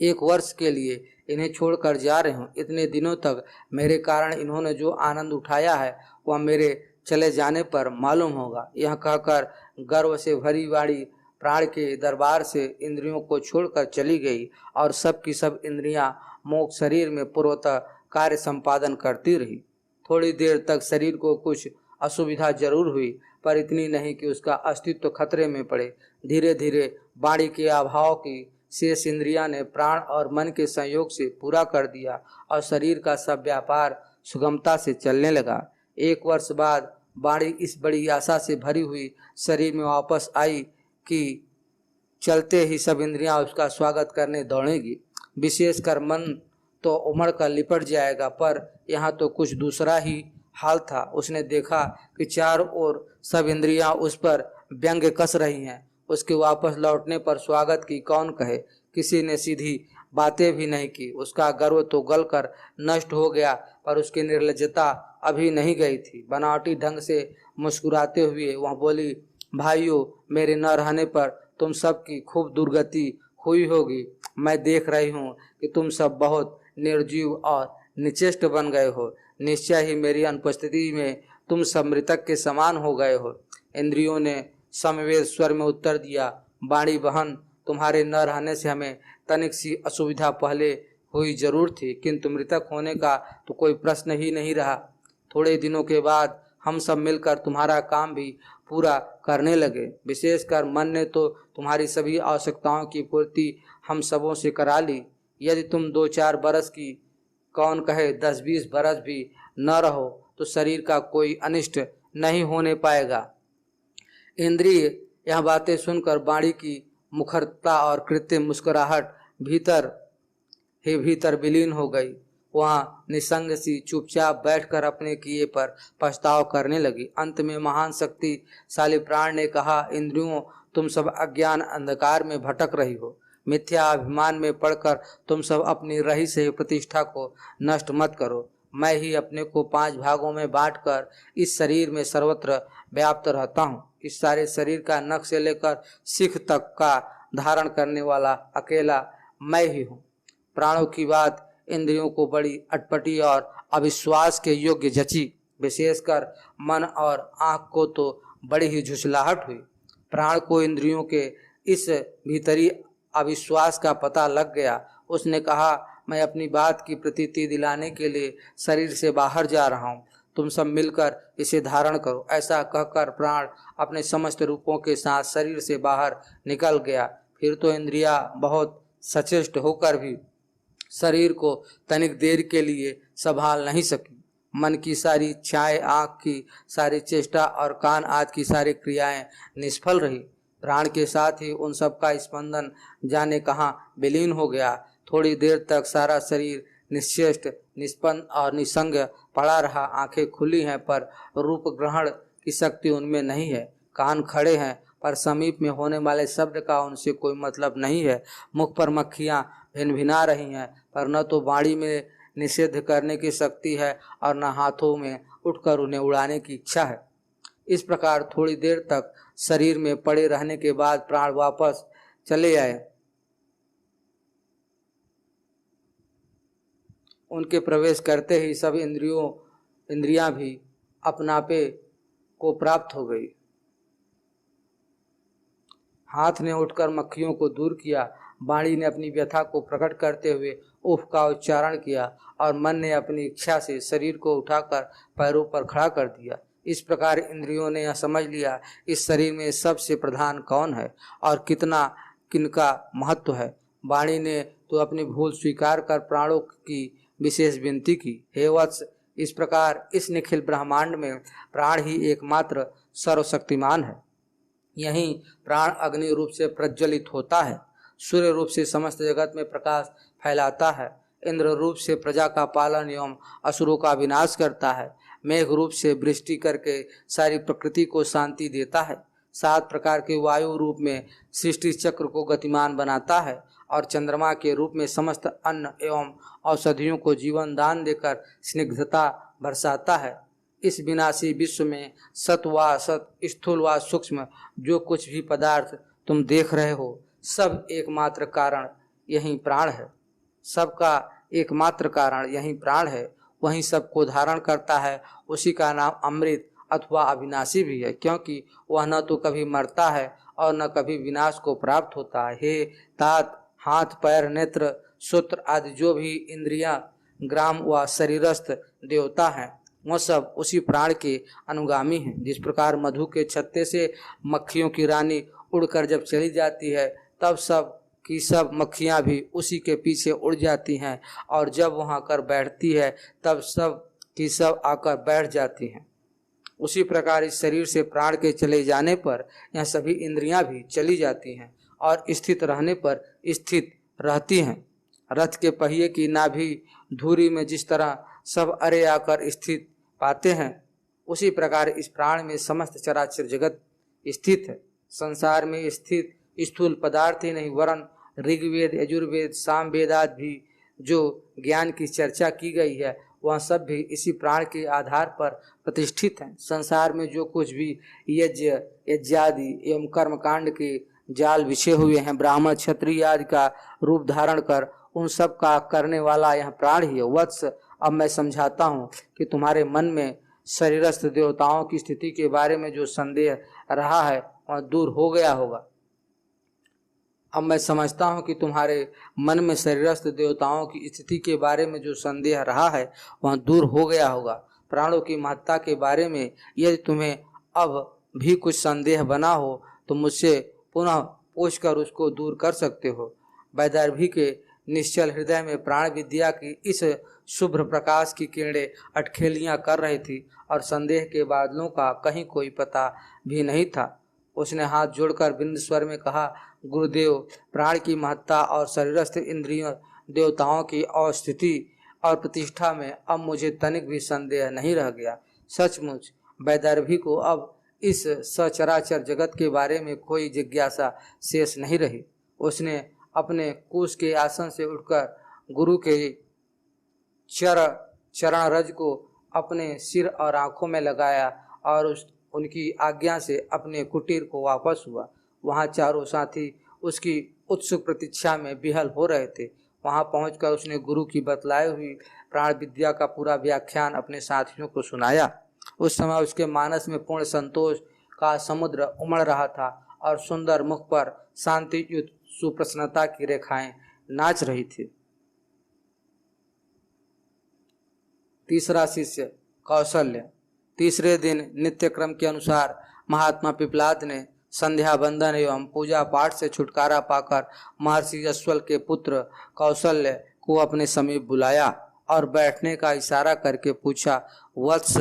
1 वर्ष के लिए इन्हें छोड़कर जा रही हूँ। इतने दिनों तक मेरे कारण इन्होंने जो आनंद उठाया है वह मेरे चले जाने पर मालूम होगा। यह कहकर गर्व से भरी बाड़ी प्राण के दरबार से इंद्रियों को छोड़कर चली गई और सब की सब इंद्रियां मोक शरीर में पूर्वतः कार्य संपादन करती रही। थोड़ी देर तक शरीर को कुछ असुविधा जरूर हुई, पर इतनी नहीं कि उसका अस्तित्व खतरे में पड़े। धीरे धीरे वाणी के अभाव की शेष इंद्रिया ने प्राण और मन के संयोग से पूरा कर दिया और शरीर का सब व्यापार सुगमता से चलने लगा। 1 वर्ष बाद वाणी इस बड़ी आशा से भरी हुई शरीर में वापस आई कि चलते ही सब इंद्रियां उसका स्वागत करने दौड़ेगी। विशेषकर मन तो उमड़ कर लिपट जाएगा, पर यहाँ तो कुछ दूसरा ही हाल था। उसने देखा कि चारों ओर सब इंद्रियां उस पर व्यंग्य कस रही हैं। उसके वापस लौटने पर स्वागत की कौन कहे, किसी ने सीधी बातें भी नहीं की। उसका गर्व तो गलकर नष्ट हो गया, पर उसकी निर्लज्जता अभी नहीं गई थी। बनावटी ढंग से मुस्कुराते हुए वह बोली, भाइयों, मेरे न रहने पर तुम सब की खूब दुर्गति हुई होगी। मैं देख रही हूँ कि तुम सब बहुत निर्जीव और निचेष्ट बन गए हो। निश्चय ही मेरी अनुपस्थिति में तुम सब मृतक के समान हो गए हो। इंद्रियों ने समवेत स्वर में उत्तर दिया, वाणी बहन, तुम्हारे न रहने से हमें तनिक सी असुविधा पहले हुई जरूर थी, किंतु मृतक होने का तो कोई प्रश्न ही नहीं रहा। थोड़े दिनों के बाद हम सब मिलकर तुम्हारा काम भी पूरा करने लगे। विशेषकर मन ने तो तुम्हारी सभी आवश्यकताओं की पूर्ति हम सबों से करा ली। यदि तुम 2-4 बरस की, कौन कहे 10-20 बरस भी न रहो, तो शरीर का कोई अनिष्ट नहीं होने पाएगा। इंद्रिय यह बातें सुनकर वाणी की मुखरता और कृत्रिम मुस्कुराहट भीतर ही भीतर विलीन हो गई। वहाँ निसंग सी चुपचाप बैठकर अपने किए पर पछताव करने लगी। अंत में महान शक्तिशाली प्राण ने कहा, इंद्रियों, तुम सब अज्ञान अंधकार में भटक रही हो। मिथ्या अभिमान में पड़कर तुम सब अपनी रही से प्रतिष्ठा को नष्ट मत करो। मैं ही अपने को 5 भागों में बांटकर इस शरीर में सर्वत्र व्याप्त रहता हूँ। इस सारे शरीर का नख से लेकर शिख तक का धारण करने वाला अकेला मैं ही हूँ। प्राणों की बात इंद्रियों को बड़ी अटपटी और अविश्वास के योग्य जची। विशेषकर मन और आँख को तो बड़ी ही झुंझलाहट हुई। प्राण को इंद्रियों के इस भीतरी अविश्वास का पता लग गया। उसने कहा, मैं अपनी बात की प्रतीति दिलाने के लिए शरीर से बाहर जा रहा हूँ, तुम सब मिलकर इसे धारण करो। ऐसा कहकर प्राण अपने समस्त रूपों के साथ शरीर से बाहर निकल गया। फिर तो इंद्रियां बहुत सचेष्ट होकर भी शरीर को तनिक देर के लिए संभाल नहीं सकी। मन की सारी इच्छाएं, आँख की सारी चेष्टा और कान आदि की सारी क्रियाएं निष्फल रही। प्राण के साथ ही उन सब का स्पंदन जाने कहाँ विलीन हो गया। थोड़ी देर तक सारा शरीर निश्चेष्ट, निष्पन्न और निसंग पड़ा रहा। आंखें खुली हैं, पर रूप ग्रहण की शक्ति उनमें नहीं है। कान खड़े हैं, पर समीप में होने वाले शब्द का उनसे कोई मतलब नहीं है। मुख पर मक्खियां भिनभिना रही हैं, पर न तो वाणी में निषेध करने की शक्ति है और न हाथों में उठकर उन्हें उड़ाने की इच्छा है। इस प्रकार थोड़ी देर तक शरीर में पड़े रहने के बाद प्राण वापस चले आए। उनके प्रवेश करते ही सब इंद्रियां भी अपनापे को प्राप्त हो गई। हाथ ने उठकर मक्खियों को दूर किया, वाणी ने अपनी व्यथा को प्रकट करते हुए उफ का उच्चारण किया और मन ने अपनी इच्छा से शरीर को उठाकर पैरों पर खड़ा कर दिया। इस प्रकार इंद्रियों ने यह समझ लिया, इस शरीर में सबसे प्रधान कौन है और कितना किनका महत्व है। वाणी ने तो अपनी भूल स्वीकार कर प्राणों की विशेष विनती की, हे वत्स, इस प्रकार इस निखिल ब्रह्मांड में प्राण ही एकमात्र सर्वशक्तिमान है। यहीं प्राण अग्नि रूप से प्रज्वलित होता है, सूर्य रूप से समस्त जगत में प्रकाश फैलाता है, इंद्र रूप से प्रजा का पालन एवं असुरों का विनाश करता है, मेघ रूप से वृष्टि करके सारी प्रकृति को शांति देता है, 7 प्रकार के वायु रूप में सृष्टि चक्र को गतिमान बनाता है और चंद्रमा के रूप में समस्त अन्न एवं औषधियों को जीवन दान देकर स्निग्धता बरसाता है। इस विनाशी विश्व में सत व असत, स्थूल व सूक्ष्म जो कुछ भी पदार्थ तुम देख रहे हो, सब एकमात्र कारण यही प्राण है। सबका एकमात्र कारण यही प्राण है, वही सबको धारण करता है। उसी का नाम अमृत अथवा अविनाशी भी है, क्योंकि वह न तो कभी मरता है और न कभी विनाश को प्राप्त होता है। हे तात, हाथ पैर नेत्र सूत्र आदि जो भी इंद्रियां ग्राम व शरीरस्थ देवता हैं, वह सब उसी प्राण के अनुगामी हैं। जिस प्रकार मधु के छत्ते से मक्खियों की रानी उड़कर जब चली जाती है, तब सब की सब मक्खियां भी उसी के पीछे उड़ जाती हैं, और जब वहां कर बैठती है तब सब की सब आकर बैठ जाती हैं। उसी प्रकार इस शरीर से प्राण के चले जाने पर यह सभी इंद्रियां भी चली जाती हैं और स्थित रहने पर स्थित रहती हैं। रथ के पहिए की नाभि धुरी में जिस तरह सब अरे आकर स्थित पाते हैं, उसी प्रकार इस प्राण में समस्त चराचर जगत स्थित है। संसार में स्थित स्थूल पदार्थ ही नहीं, वरन ऋग्वेद यजुर्वेद सामवेद आदि भी जो ज्ञान की चर्चा की गई है, वह सब भी इसी प्राण के आधार पर प्रतिष्ठित हैं। संसार में जो कुछ भी यज्ञ यज्ञादि एवं कर्मकांड के जाल बिछे हुए हैं, ब्राह्मण क्षत्रिय आदि का रूप धारण कर उन सब का करने वाला यह प्राण ही है। वत्स, अब मैं समझाता हूँ कि तुम्हारे मन में शरीरस्थ देवताओं की स्थिति के बारे में जो संदेह रहा है वह दूर हो गया होगा। अब मैं समझता हूँ कि तुम्हारे मन में शरीरस्थ देवताओं की स्थिति के बारे में जो संदेह रहा है वह दूर हो गया होगा। प्राणों की महत्ता के बारे में यदि तुम्हें अब भी कुछ संदेह बना हो तो मुझसे पुनः पूछकर उसको दूर कर सकते हो। वैदर्भी के निश्चल हृदय में प्राण विद्या की इस शुभ्र प्रकाश की किरणें अटखेलियां कर रही थी और संदेह के बादलों का कहीं कोई पता भी नहीं था। उसने हाथ जोड़कर बिंद स्वर में कहा, गुरुदेव, प्राण की महत्ता और शरीरस्थ इंद्रियों देवताओं की अवस्थिति और प्रतिष्ठा में अब मुझे तनिक भी संदेह नहीं रह गया। सचमुच वैदर्भी को अब इस सचराचर जगत के बारे में कोई जिज्ञासा शेष नहीं रही। उसने अपने कुश के आसन से उठकर गुरु के चरण रज को अपने सिर और आंखों में लगाया और उनकी आज्ञा से अपने कुटीर को वापस हुआ। वहां चारों साथी उसकी उत्सुक प्रतीक्षा में विहल हो रहे थे। वहां पहुंचकर उसने गुरु की बतलाई हुई प्राण विद्या का पूरा व्याख्यान अपने साथियों को सुनाया। उस समय उसके मानस में पूर्ण संतोष का समुद्र उमड़ रहा था और सुंदर मुख पर शांतियुत सुप्रसन्नता की रेखाएं नाच रही थी। तीसरा शिष्य कौशल्य। तीसरे दिन नित्य क्रम के अनुसार महात्मा पिपलाद ने संध्या बंदन एवं पूजा पाठ से छुटकारा पाकर महर्षि यश्वल के पुत्र कौशल्य को अपने समीप बुलाया और बैठने का इशारा करके पूछा, वत्स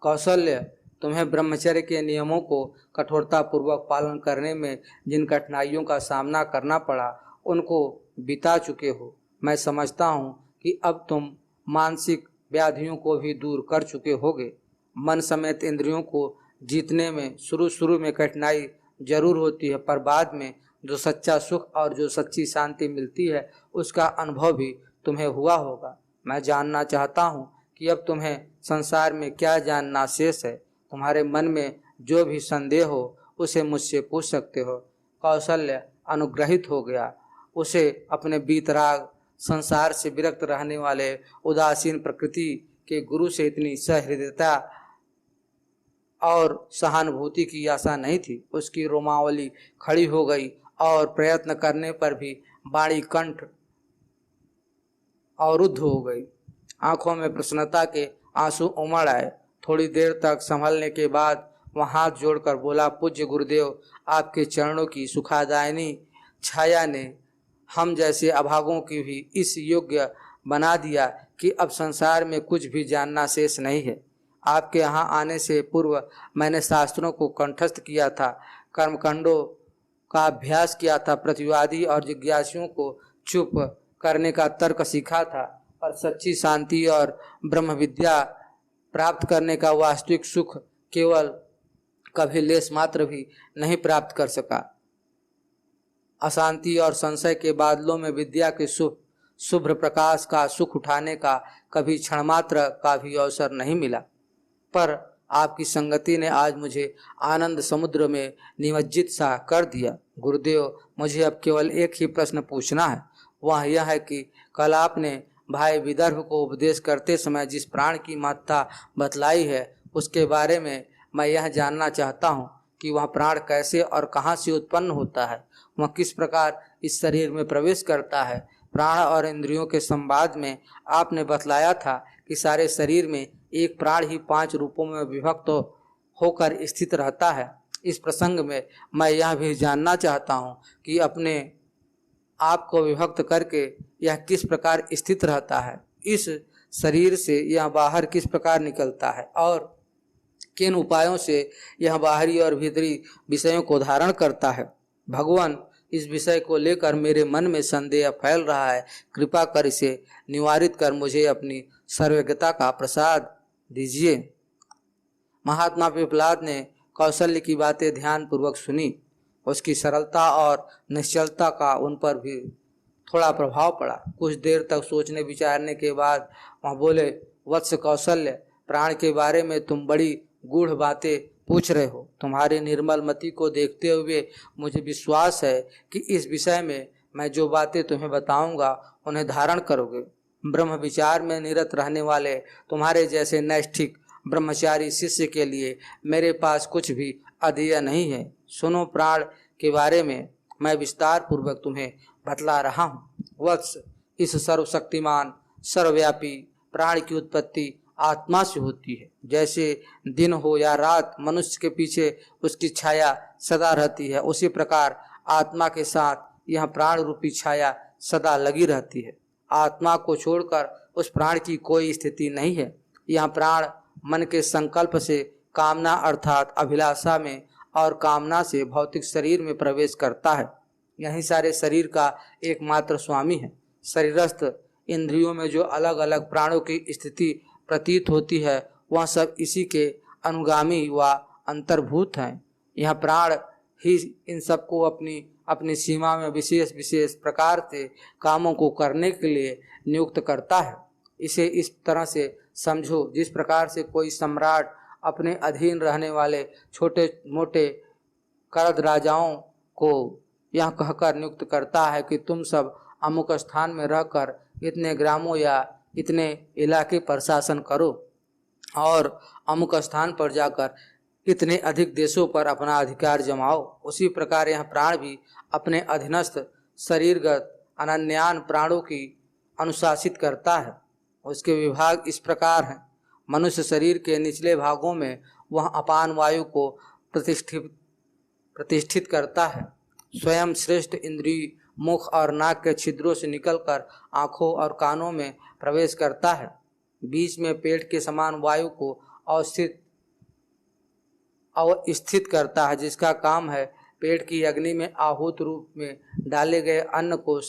कौशल्य, तुम्हें ब्रह्मचर्य के नियमों को कठोरता पूर्वक पालन करने में जिन कठिनाइयों का सामना करना पड़ा उनको बिता चुके हो। मैं समझता हूँ कि अब तुम मानसिक व्याधियों को भी दूर कर चुके होगे। मन समेत इंद्रियों को जीतने में शुरू में कठिनाई जरूर होती है, पर बाद में जो सच्चा सुख और जो सच्ची शांति मिलती है उसका अनुभव भी तुम्हें हुआ होगा। मैं जानना चाहता हूँ कि अब तुम्हें संसार में क्या जानना शेष है। तुम्हारे मन में जो भी संदेह हो उसे मुझसे पूछ सकते हो। कौशल्य अनुग्रहित हो गया। उसे अपने बीतराग संसार से विरक्त रहने वाले उदासीन प्रकृति के गुरु से इतनी सहृदयता और सहानुभूति की आशा नहीं थी। उसकी रोमावली खड़ी हो गई और प्रयत्न करने पर भी वाणी कंठ अवरुद्ध हो गई। आंखों में प्रसन्नता के आंसू उमड़ आए। थोड़ी देर तक संभलने के बाद वह हाथ जोड़कर बोला, पूज्य गुरुदेव, आपके चरणों की सुखादायनी छाया ने हम जैसे अभागों की भी इस योग्य बना दिया कि अब संसार में कुछ भी जानना शेष नहीं है। आपके यहाँ आने से पूर्व मैंने शास्त्रों को कंठस्थ किया था, कर्मकांडों का अभ्यास किया था, प्रतिवादी और जिज्ञासुओं को चुप करने का तर्क सीखा था, और सच्ची शांति और ब्रह्म विद्या प्राप्त करने का वास्तविक सुख केवल कभी लेश मात्र भी नहीं प्राप्त कर सका। अशांति और संशय के बादलों में विद्या के शुभ्र प्रकाश का सुख उठाने का कभी क्षण मात्र का भी अवसर नहीं मिला। पर आपकी संगति ने आज मुझे आनंद समुद्र में निमज्जित सा कर दिया। गुरुदेव, मुझे अब केवल एक ही प्रश्न पूछना है, वह यह है कि कल आपने भाई विदर्भ को उपदेश करते समय जिस प्राण की महत्ता बतलाई है, उसके बारे में मैं यह जानना चाहता हूँ कि वह प्राण कैसे और कहाँ से उत्पन्न होता है, वह किस प्रकार इस शरीर में प्रवेश करता है। प्राण और इंद्रियों के संवाद में आपने बतलाया था कि सारे शरीर में एक प्राण ही 5 रूपों में विभक्त होकर स्थित रहता है। इस प्रसंग में मैं यह भी जानना चाहता हूँ कि अपने आप को विभक्त करके यह किस प्रकार स्थित रहता है, इस शरीर से यह बाहर किस प्रकार निकलता है और किन उपायों से यह बाहरी और भीतरी विषयों को धारण करता है। भगवान, इस विषय को लेकर मेरे मन में संदेह फैल रहा है। कृपा कर इसे निवारित कर मुझे अपनी सर्वज्ञता का प्रसाद दीजिए। महात्मा पिपलाद ने कौशल्य की बातें ध्यान पूर्वक सुनी। उसकी सरलता और निश्चलता का उन पर भी थोड़ा प्रभाव पड़ा। कुछ देर तक सोचने विचारने के बाद वह बोले, वत्स कौशल्य, प्राण के बारे में तुम बड़ी गूढ़ बातें पूछ रहे हो। तुम्हारी निर्मल मति को देखते हुए मुझे विश्वास है कि इस विषय में मैं जो बातें तुम्हें बताऊंगा उन्हें धारण करोगे। ब्रह्म विचार में निरत रहने वाले तुम्हारे जैसे नैष्ठिक ब्रह्मचारी शिष्य के लिए मेरे पास कुछ भी अधेय नहीं है। सुनो, प्राण के बारे में मैं विस्तार पूर्वक तुम्हें बतला रहा हूँ। वत्स, इस सर्वशक्तिमान सर्वव्यापी प्राण की उत्पत्ति आत्मा से होती है। जैसे दिन हो या रात मनुष्य के पीछे उसकी छाया सदा रहती है, उसी प्रकार आत्मा के साथ यह प्राण रूपी छाया सदा लगी रहती है। आत्मा को छोड़कर उस प्राण की कोई स्थिति नहीं है। यह प्राण मन के संकल्प से कामना अर्थात अभिलाषा में और कामना से भौतिक शरीर में प्रवेश करता है। यही सारे शरीर का एकमात्र स्वामी है। शरीरस्थ इंद्रियों में जो अलग अलग प्राणों की स्थिति प्रतीत होती है, वह सब इसी के अनुगामी व अंतर्भूत हैं। यह प्राण ही इन सबको अपनी अपनी सीमा में विशेष विशेष प्रकार से कामों को करने के लिए नियुक्त करता है। इसे इस तरह से समझो, जिस प्रकार से कोई सम्राट अपने अधीन रहने वाले छोटे मोटे करद राजाओं को यह कहकर नियुक्त करता है कि तुम सब अमुक स्थान में रहकर इतने ग्रामों या इतने इलाके पर शासन करो और अमुक स्थान पर जाकर इतने अधिक देशों पर अपना अधिकार जमाओ। उसी प्रकार यह प्राण भी अपने अधीनस्थ शरीरगत अनन्यान प्राणों की अनुशासित करता है। उसके विभाग इस प्रकार हैं। मनुष्य शरीर के निचले भागों में वह अपान वायु को प्रतिष्ठित करता है। स्वयं श्रेष्ठ इंद्रिय मुख और नाक के छिद्रों से निकलकर आँखों और कानों में प्रवेश करता है। बीच में पेट के समान वायु को अवस्थित करता है, जिसका काम है पेट की अग्नि में आहूत रूप में डाले गए अन्न को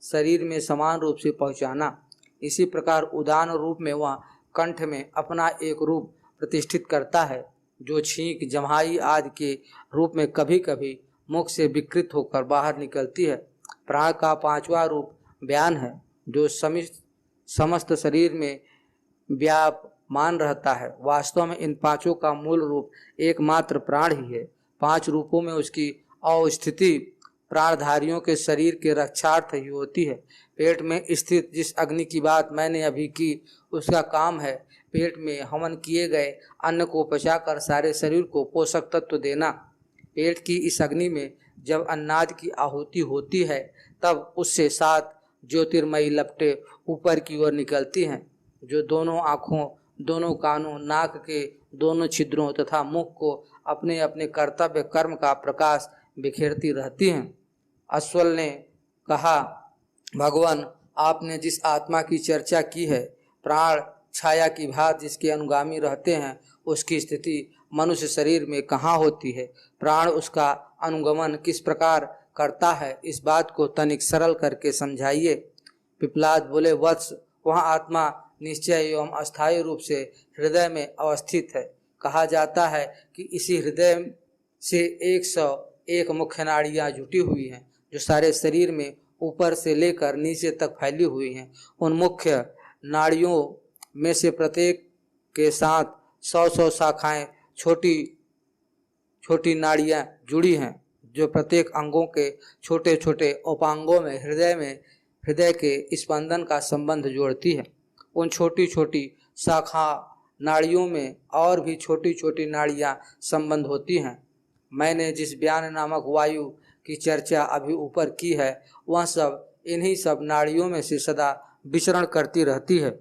शरीर में समान रूप से पहुँचाना। इसी प्रकार उदान रूप में वह कंठ में अपना एक रूप प्रतिष्ठित करता है, जो छींक जम्हाई आदि के रूप में कभी कभी मुख से विकृत होकर बाहर निकलती है। प्राण का 5वां रूप बयान है, जो समस्त शरीर में व्यापमान रहता है। वास्तव में इन 5 का मूल रूप एकमात्र प्राण ही है। 5 रूपों में उसकी अवस्थिति प्राणधारियों के शरीर के रक्षार्थ ही होती है। पेट में स्थित जिस अग्नि की बात मैंने अभी की, उसका काम है पेट में हवन किए गए अन्न को पचाकर सारे शरीर को पोषक तत्व देना। पेट की इस अग्नि में जब अन्नाद की आहुति होती है, तब उससे 7 ज्योतिर्मयी लपटें ऊपर की ओर निकलती हैं, जो दोनों आँखों, दोनों कानों, नाक के दोनों छिद्रों तथा मुख को अपने अपने कर्तव्य कर्म का प्रकाश बिखेरती रहती हैं। अश्वल ने कहा, भगवान, आपने जिस आत्मा की चर्चा की है, प्राण छाया की भांति जिसके अनुगामी रहते हैं, उसकी स्थिति मनुष्य शरीर में कहाँ होती है? प्राण उसका अनुगमन किस प्रकार करता है? इस बात को तनिक सरल करके समझाइए। पिपलाद बोले, वत्स, वह आत्मा निश्चय एवं अस्थायी रूप से हृदय में अवस्थित है। कहा जाता है कि इसी हृदय से 101 मुख्य नाड़ियाँ जुटी हुई हैं, जो सारे शरीर में ऊपर से लेकर नीचे तक फैली हुई हैं। उन मुख्य नाड़ियों में से प्रत्येक के साथ 100 शाखाएं छोटी छोटी नाड़ियां जुड़ी हैं, जो प्रत्येक अंगों के छोटे छोटे उपांगों में हृदय के स्पंदन का संबंध जोड़ती है। उन छोटी छोटी शाखा नाड़ियों में और भी छोटी छोटी नाड़ियां संबंध होती हैं। मैंने जिस व्यान नामक वायु की चर्चा अभी ऊपर की है, वह सब इन्हीं सब नाड़ियों में से सदा विचरण करती रहती है।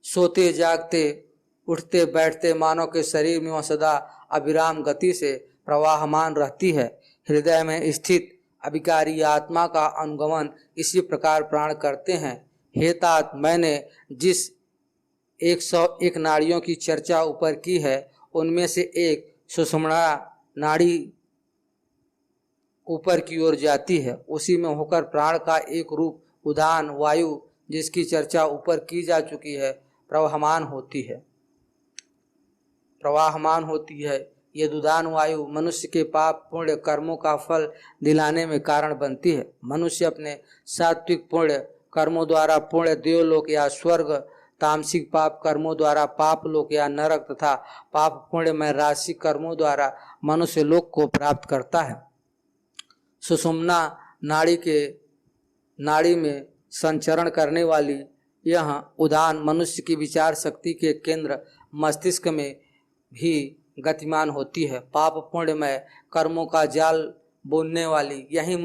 सोते जागते उठते बैठते मानव के शरीर में वह सदा अविराम गति से प्रवाहमान रहती है। हृदय में स्थित अभिकारी आत्मा का अनुगमन इसी प्रकार प्राण करते हैं। हे तात, मैंने जिस 101 नाड़ियों की चर्चा ऊपर की है, उनमें से एक सुषुम्ना नाड़ी ऊपर की ओर जाती है। उसी में होकर प्राण का एक रूप उदान वायु, जिसकी चर्चा ऊपर की जा चुकी है, प्रवाहमान होती है। ये उदान वायु मनुष्य के पाप पुण्य कर्मों का फल दिलाने में कारण बनती है। मनुष्य अपने सात्विक पुण्य कर्मों द्वारा पुण्य देवलोक या स्वर्ग, तामसिक पाप कर्मों द्वारा पाप लोक या नरक तथा पाप पुण्य में राशिक कर्मों द्वारा मनुष्य लोक को प्राप्त करता है। सुषुम्ना नाड़ी में संचरण करने वाली यह उदान मनुष्य की विचार शक्ति के केंद्र मस्तिष्क में भी गतिमान होती है। पाप पुण्य में कर्मों का जाल बुनने वाली यही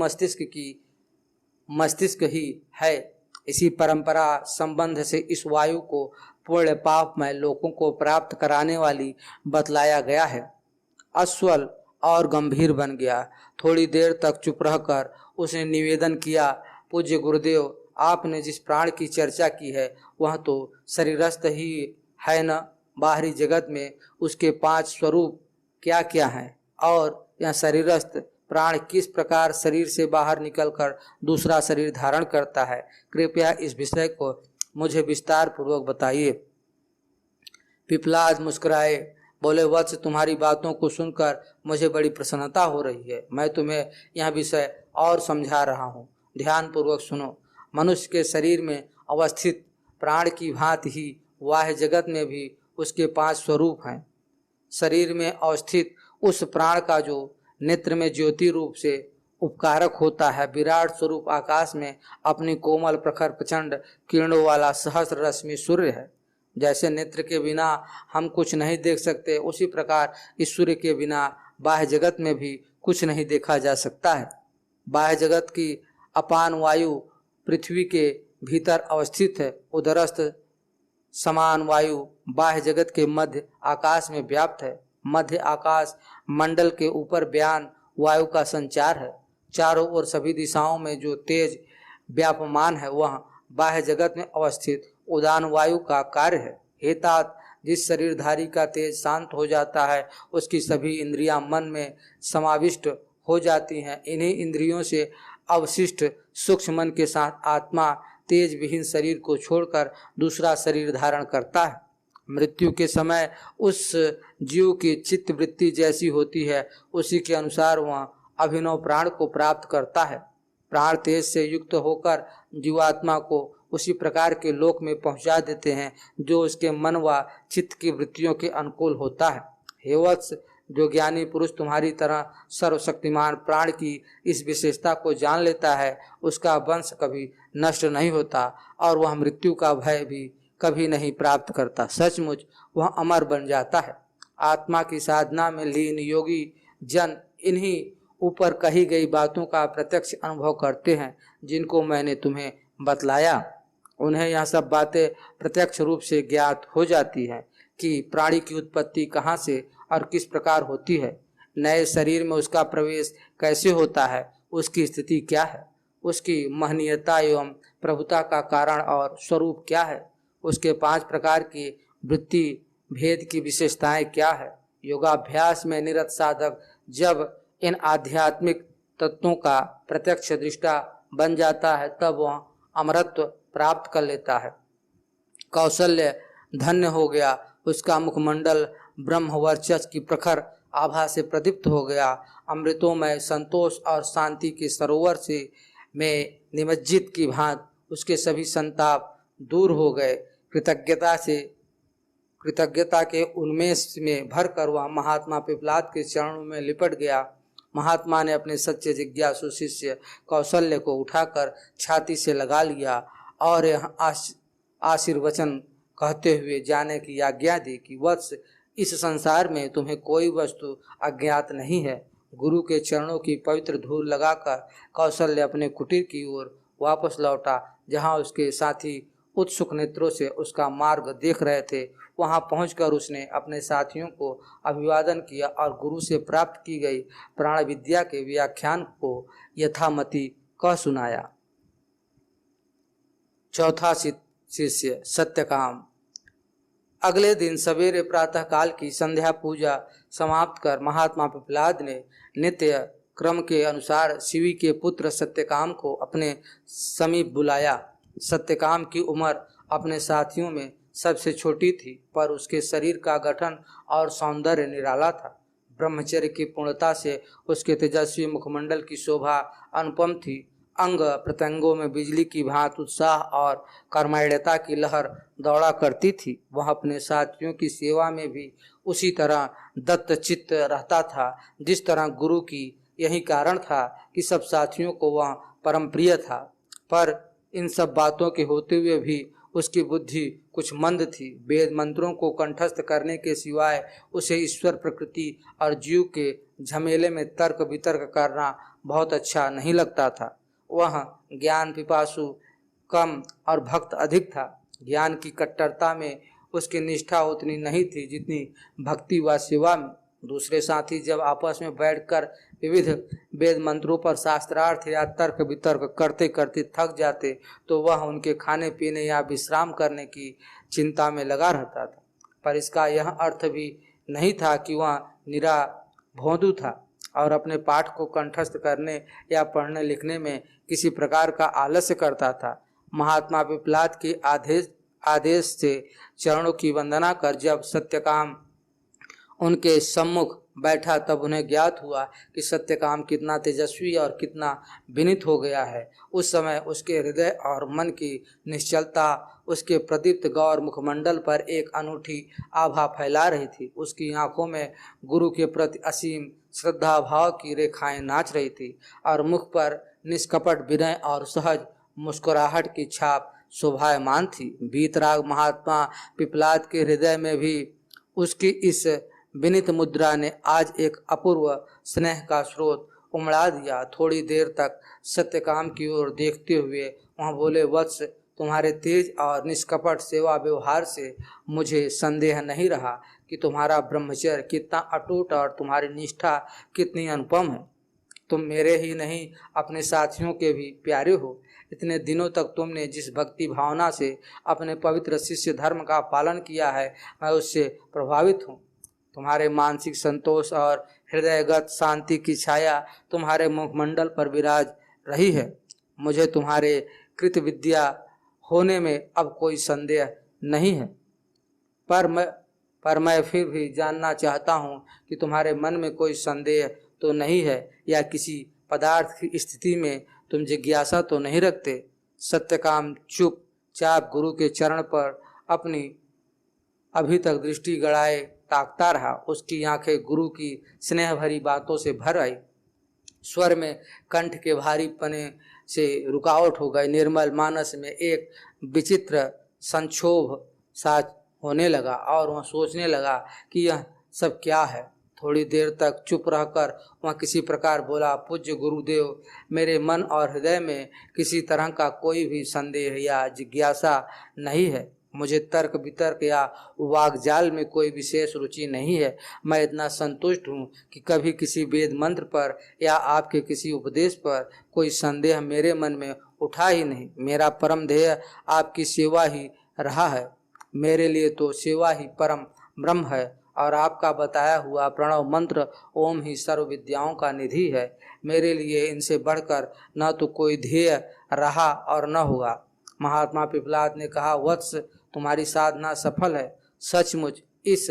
मस्तिष्क ही है। इसी परंपरा संबंध से इस वायु को पुण्य पाप में लोगों को प्राप्त कराने वाली बतलाया गया है। अश्वल और गंभीर बन गया। थोड़ी देर तक चुप रहकर उसने निवेदन किया, पूज्य गुरुदेव, आपने जिस प्राण की चर्चा की है वह तो शरीरस्थ ही है न? बाहरी जगत में उसके 5 स्वरूप क्या क्या हैं, और यह शरीरस्थ प्राण किस प्रकार शरीर से बाहर निकलकर दूसरा शरीर धारण करता है? कृपया इस विषय को मुझे विस्तार पूर्वक बताइए। पिपलाद मुस्कुराए, बोले, वत्स, तुम्हारी बातों को सुनकर मुझे बड़ी प्रसन्नता हो रही है। मैं तुम्हें यह विषय और समझा रहा हूँ, ध्यान पूर्वक सुनो। मनुष्य के शरीर में अवस्थित प्राण की भांति ही बाह्य जगत में भी उसके 5 स्वरूप हैं। शरीर में अवस्थित उस प्राण का जो नेत्र में ज्योति रूप से उपकारक होता है, विराट स्वरूप आकाश में अपनी कोमल प्रखर प्रचंड किरणों वाला सहस्र रश्मि सूर्य है। जैसे नेत्र के बिना हम कुछ नहीं देख सकते, उसी प्रकार इस सूर्य के बिना बाह्य जगत में भी कुछ नहीं देखा जा सकता है। बाह्य जगत की अपान वायु पृथ्वी के भीतर अवस्थित है। उदरस्थ समान वायु बाह्य जगत के मध्य आकाश में व्याप्त है। मध्य आकाश मंडल के ऊपर व्यान वायु का संचार है। चारों ओर सभी दिशाओं में जो तेज व्यापमान है, वह बाह्य जगत में अवस्थित उदान वायु का कार्य है। हे तात, जिस शरीरधारी का तेज शांत हो जाता है, उसकी सभी इंद्रियां मन में समाविष्ट हो जाती हैं। इन्हीं इंद्रियों से अवशिष्ट सूक्ष्म मन के साथ आत्मा तेज विहीन शरीर को छोड़कर दूसरा शरीर धारण करता है। मृत्यु के समय उस जीव की चित्त वृत्ति जैसी होती है, उसी के अनुसार वह अभिनव प्राण को प्राप्त करता है। प्राण तेज से युक्त होकर जीवात्मा को उसी प्रकार के लोक में पहुंचा देते हैं जो उसके मन व चित्त की वृत्तियों के अनुकूल होता है। हे वत्स, जो ज्ञानी पुरुष तुम्हारी तरह सर्वशक्तिमान प्राण की इस विशेषता को जान लेता है, उसका वंश कभी नष्ट नहीं होता और वह मृत्यु का भय भी कभी नहीं प्राप्त करता। सचमुच वह अमर बन जाता है। आत्मा की साधना में लीन योगी जन इन्हीं ऊपर कही गई बातों का प्रत्यक्ष अनुभव करते हैं, जिनको मैंने तुम्हें बतलाया। उन्हें यह सब बातें प्रत्यक्ष रूप से ज्ञात हो जाती हैं कि प्राणी की उत्पत्ति कहाँ से और किस प्रकार होती है, नए शरीर में उसका प्रवेश कैसे होता है, उसकी स्थिति क्या है, उसकी महनीयता एवं प्रभुता का कारण और स्वरूप क्या है, उसके 5 प्रकार की वृत्ति भेद की विशेषताएं क्या है। योगाभ्यास में निरत साधक जब इन आध्यात्मिक तत्वों का प्रत्यक्ष दृष्टा बन जाता है, तब वह अमरत्व प्राप्त कर लेता है। कौशल्य धन्य हो गया, उसका मुखमंडल ब्रह्मवर्चस्व की प्रखर आभा से प्रदीप्त हो गया। अमृतों में संतोष और शांति के सरोवर से में निमज्जित की भांति उसके सभी संताप दूर हो गए। कृतज्ञता के उन्मेष में भरकर वह महात्मा पिपलाद के चरणों में लिपट गया। महात्मा ने अपने सच्चे जिज्ञासु शिष्य कौशल्य को उठाकर छाती से लगा लिया और यह आशीर्वचन कहते हुए जाने की आज्ञा दी कि वत्स, इस संसार में तुम्हें कोई वस्तु अज्ञात नहीं है। गुरु के चरणों की पवित्र धूल लगाकर कौशल्य अपने कुटीर की ओर वापस लौटा, जहाँ उसके साथी उत्सुक नेत्रों से उसका मार्ग देख रहे थे। वहां पहुंचकर उसने अपने साथियों को अभिवादन किया और गुरु से प्राप्त की गई प्राण विद्या के व्याख्यान को यथामति कह सुनाया। चौथा शिष्य सत्यकाम। अगले दिन सवेरे प्रातः काल की संध्या पूजा समाप्त कर महात्मा पिपलाद ने नित्य क्रम के अनुसार शिवी के पुत्र सत्यकाम को अपने समीप बुलाया। सत्यकाम की उम्र अपने साथियों में सबसे छोटी थी, पर उसके शरीर का गठन और सौंदर्य निराला था। ब्रह्मचर्य की पूर्णता से उसके तेजस्वी मुखमंडल की शोभा अनुपम थी। अंग प्रत्यंगों में बिजली की भांति उत्साह और कर्मण्यता की लहर दौड़ा करती थी। वह अपने साथियों की सेवा में भी उसी तरह दत्तचित्त रहता था जिस तरह गुरु की। यही कारण था कि सब साथियों को वह परम प्रिय था। पर इन सब बातों के होते हुए भी उसकी बुद्धि कुछ मंद थी। वेद मंत्रों को कंठस्थ करने के सिवाय उसे ईश्वर, प्रकृति और जीव के झमेले में तर्क वितर्क करना बहुत अच्छा नहीं लगता था। वह ज्ञान पिपासु कम और भक्त अधिक था। ज्ञान की कट्टरता में उसकी निष्ठा उतनी नहीं थी जितनी भक्ति व सेवा में। दूसरे साथी जब आपस में बैठकर विविध वेद मंत्रों पर शास्त्रार्थ या तर्क वितर्क करते करते थक जाते तो वह उनके खाने पीने या विश्राम करने की चिंता में लगा रहता था। पर इसका यह अर्थ भी नहीं था कि वह निरा भोंदू था और अपने पाठ को कंठस्थ करने या पढ़ने लिखने में किसी प्रकार का आलस्य करता था। महात्मा पिपलाद के आदेश से चरणों की वंदना कर जब सत्यकाम उनके सम्मुख बैठा तब उन्हें ज्ञात हुआ कि सत्यकाम कितना तेजस्वी और कितना विनीत हो गया है। उस समय उसके हृदय और मन की निश्चलता उसके प्रदीप्त गौर मुखमंडल पर एक अनूठी आभा फैला रही थी। उसकी आंखों में गुरु के प्रति असीम श्रद्धा भाव की रेखाएं नाच रही थी और मुख पर निष्कपट विनय और सहज मुस्कुराहट की छाप शोभायमान थी। वीतराग महात्मा पिपलाद के हृदय में भी उसकी इस विनीत मुद्रा ने आज एक अपूर्व स्नेह का स्रोत उमड़ा दिया। थोड़ी देर तक सत्यकाम की ओर देखते हुए वह बोले, वत्स, तुम्हारे तेज और निष्कपट सेवा व्यवहार से मुझे संदेह नहीं रहा कि तुम्हारा ब्रह्मचर्य कितना अटूट और तुम्हारी निष्ठा कितनी अनुपम है। तुम मेरे ही नहीं अपने साथियों के भी प्यारे हो। इतने दिनों तक तुमने जिस भक्ति भावना से अपने पवित्र शिष्य धर्म का पालन किया है, मैं उससे प्रभावित हूँ। तुम्हारे मानसिक संतोष और हृदयगत शांति की छाया तुम्हारे मुखमंडल पर विराज रही है। मुझे तुम्हारे कृत विद्या होने में अब कोई संदेह नहीं है, पर मैं फिर भी जानना चाहता हूँ कि तुम्हारे मन में कोई संदेह तो नहीं है या किसी पदार्थ की स्थिति में तुम जिज्ञासा तो नहीं रखते। सत्यकाम चुपचाप गुरु के चरण पर अपनी अभी तक दृष्टि गड़ाए ताकता रहा। उसकी आंखें गुरु की स्नेह भरी बातों से भर आई। स्वर में कंठ के भारीपने से रुकावट हो गई। निर्मल मानस में एक विचित्र संक्षोभ सा होने लगा और वह सोचने लगा कि यह सब क्या है। थोड़ी देर तक चुप रहकर वह किसी प्रकार बोला, पूज्य गुरुदेव, मेरे मन और हृदय में किसी तरह का कोई भी संदेह या जिज्ञासा नहीं है। मुझे तर्क वितर्क या वाग्जाल में कोई विशेष रुचि नहीं है। मैं इतना संतुष्ट हूँ कि कभी किसी वेद मंत्र पर या आपके किसी उपदेश पर कोई संदेह मेरे मन में उठा ही नहीं। मेरा परम ध्येय आपकी सेवा ही रहा है। मेरे लिए तो सेवा ही परम ब्रह्म है और आपका बताया हुआ प्रणव मंत्र ओम ही सर्व विद्याओं का निधि है। मेरे लिए इनसे बढ़कर न तो कोई ध्येय रहा और न होगा। महात्मा पिपलाद ने कहा, वत्स, तुम्हारी साधना सफल है। सचमुच इस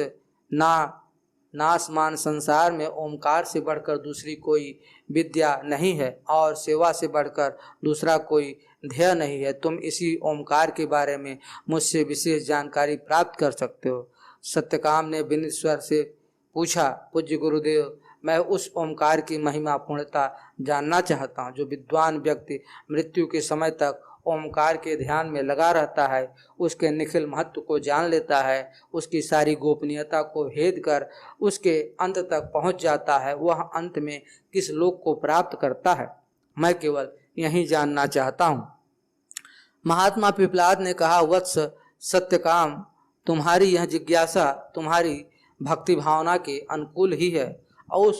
नासमान संसार में ओमकार से बढ़कर दूसरी कोई विद्या नहीं है और सेवा से बढ़कर दूसरा कोई ध्येय नहीं है। तुम इसी ओमकार के बारे में मुझसे विशेष जानकारी प्राप्त कर सकते हो। सत्यकाम ने विनित स्वर से पूछा, पूज्य गुरुदेव, मैं उस ओमकार की महिमा पूर्णता जानना चाहता हूँ जो विद्वान व्यक्ति मृत्यु के समय तक ओमकार के ध्यान में लगा रहता है, उसके निखिल महत्व को जान लेता है, उसकी सारी गोपनीयता को भेद कर उसके अंत तक पहुँच जाता है, वह अंत में किस लोक को प्राप्त करता है, मैं केवल यही जानना चाहता हूँ। महात्मा पिपलाद ने कहा, वत्स सत्यकाम, तुम्हारी यह जिज्ञासा तुम्हारी भक्ति भावना के अनुकूल ही है और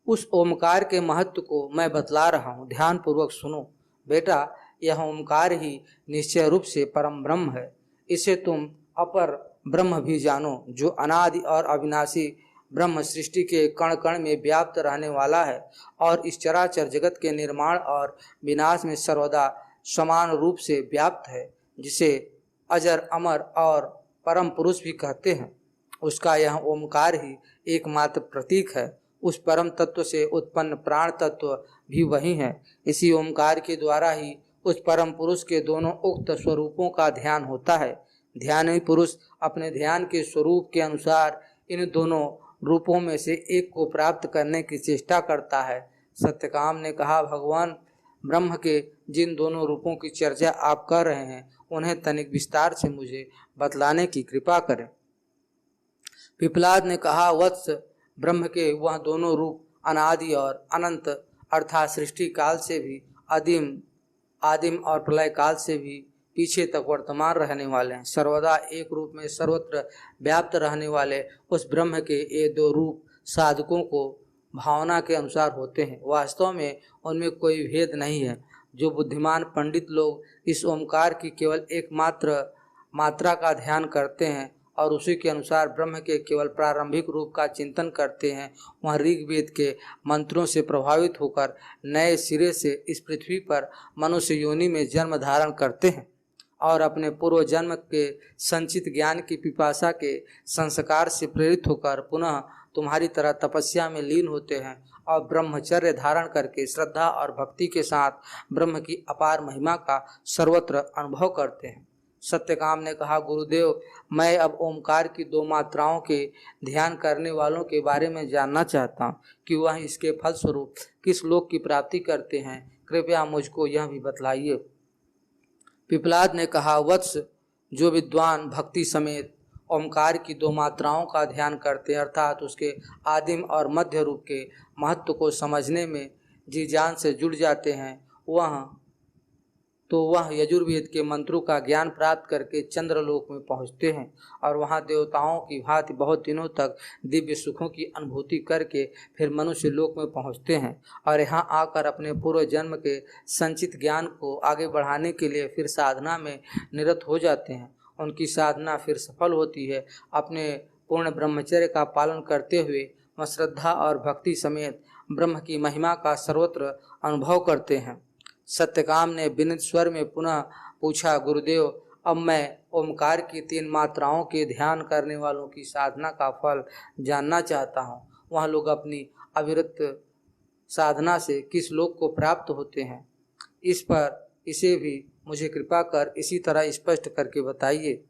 उस ओमकार के महत्व को मैं बतला रहा हूँ, ध्यान पूर्वक सुनो। बेटा, यह ओमकार ही निश्चय रूप से परम ब्रह्म है। इसे तुम अपर ब्रह्म भी जानो, जो अनादि और अविनाशी ब्रह्म सृष्टि के कण कण में व्याप्त रहने वाला है और इस चराचर जगत के निर्माण और विनाश में सर्वदा समान रूप से व्याप्त है, जिसे अजर अमर और परम पुरुष भी कहते हैं। उसका यह ओमकार ही एकमात्र प्रतीक है। उस परम तत्व से उत्पन्न प्राण तत्व भी वही है। इसी ओमकार के द्वारा ही उस परम पुरुष के दोनों उक्त स्वरूपों का ध्यान होता है। ध्यानी पुरुष अपने ध्यान के स्वरूप के अनुसार इन दोनों रूपों में से एक को प्राप्त करने की चेष्टा करता है। सत्यकाम ने कहा, भगवान ब्रह्म के जिन दोनों रूपों की चर्चा आप कर रहे हैं, उन्हें तनिक विस्तार से मुझे बतलाने की कृपा करें। पिपलाद ने कहा, वत्स, ब्रह्म के वह दोनों रूप अनादि और अनंत अर्थात सृष्टि काल से भी आदिम और प्रलय काल से भी पीछे तक वर्तमान रहने वाले हैं। सर्वदा एक रूप में सर्वत्र व्याप्त रहने वाले उस ब्रह्म के ये दो रूप साधकों को भावना के अनुसार होते हैं। वास्तव में उनमें कोई भेद नहीं है। जो बुद्धिमान पंडित लोग इस ओमकार की केवल एकमात्र मात्रा का ध्यान करते हैं और उसी के अनुसार ब्रह्म के केवल प्रारंभिक रूप का चिंतन करते हैं, वह ऋग्वेद के मंत्रों से प्रभावित होकर नए सिरे से इस पृथ्वी पर मनुष्य योनि में जन्म धारण करते हैं और अपने पूर्व जन्म के संचित ज्ञान की पिपासा के संस्कार से प्रेरित होकर पुनः तुम्हारी तरह तपस्या में लीन होते हैं और ब्रह्मचर्य धारण करके श्रद्धा और भक्ति के साथ ब्रह्म की अपार महिमा का सर्वत्र अनुभव करते हैं। सत्यकाम ने कहा, गुरुदेव, मैं अब ओमकार की दो मात्राओं के ध्यान करने वालों के बारे में जानना चाहता हूँ कि वह इसके फलस्वरूप किस लोक की प्राप्ति करते हैं। कृपया मुझको यह भी बतलाइए। पिपलाद ने कहा, वत्स, जो विद्वान भक्ति समेत ओमकार की दो मात्राओं का ध्यान करते हैं अर्थात उसके आदिम और मध्य रूप के महत्व को समझने में जी जान से जुड़ जाते हैं, वह यजुर्वेद के मंत्रों का ज्ञान प्राप्त करके चंद्रलोक में पहुंचते हैं और वहां देवताओं की भांति बहुत दिनों तक दिव्य सुखों की अनुभूति करके फिर मनुष्य लोक में पहुंचते हैं और यहां आकर अपने पूर्व जन्म के संचित ज्ञान को आगे बढ़ाने के लिए फिर साधना में निरत हो जाते हैं। उनकी साधना फिर सफल होती है। अपने पूर्ण ब्रह्मचर्य का पालन करते हुए वह श्रद्धा और भक्ति समेत ब्रह्म की महिमा का सर्वत्र अनुभव करते हैं। सत्यकाम ने विनीत स्वर में पुनः पूछा, गुरुदेव, अब मैं ओमकार की तीन मात्राओं के ध्यान करने वालों की साधना का फल जानना चाहता हूँ। वह लोग अपनी अविरत साधना से किस लोक को प्राप्त होते हैं, इसे भी मुझे कृपा कर इसी तरह स्पष्ट करके बताइए।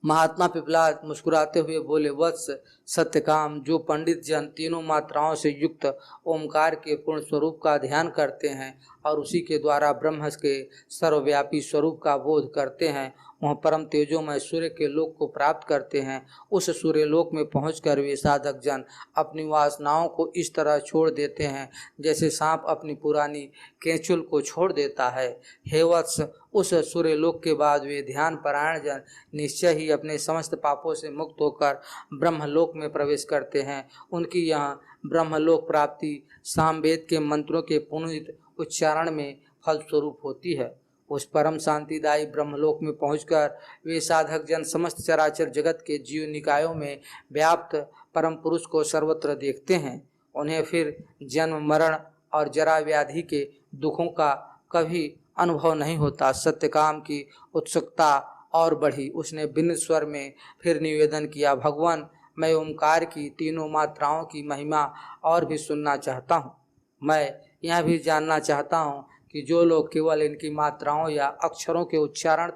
महात्मा पिपलाद मुस्कुराते हुए बोले, वत्स सत्यकाम, जो पंडित जन तीनों मात्राओं से युक्त ओमकार के पूर्ण स्वरूप का ध्यान करते हैं और उसी के द्वारा ब्रह्म के सर्वव्यापी स्वरूप का बोध करते हैं, वह परम तेजोमय सूर्य के लोक को प्राप्त करते हैं। उस सूर्य लोक में पहुंचकर वे साधक जन अपनी वासनाओं को इस तरह छोड़ देते हैं जैसे सांप अपनी पुरानी केंचुल को छोड़ देता है। हे वत्स, उस सूर्य लोक के बाद वे ध्यान परायण जन निश्चय ही अपने समस्त पापों से मुक्त होकर ब्रह्मलोक में प्रवेश करते हैं। उनकी यहाँ ब्रह्मलोक प्राप्ति सामवेद के मंत्रों के पुनित उच्चारण में फलस्वरूप होती है। उस परम शांतिदायी ब्रह्मलोक में पहुंचकर वे साधक जन समस्त चराचर जगत के जीव निकायों में व्याप्त परम पुरुष को सर्वत्र देखते हैं। उन्हें फिर जन्म मरण और जरा व्याधि के दुखों का कभी अनुभव नहीं होता। सत्यकाम की उत्सुकता और बढ़ी। उसने विनीत स्वर में फिर निवेदन किया, भगवान, मैं ओमकार की तीनों मात्राओं की महिमा और भी सुनना चाहता हूँ। मैं यह भी जानना चाहता हूँ कि जो लोग केवल इनकी मात्राओं या अक्षरों के उच्चारण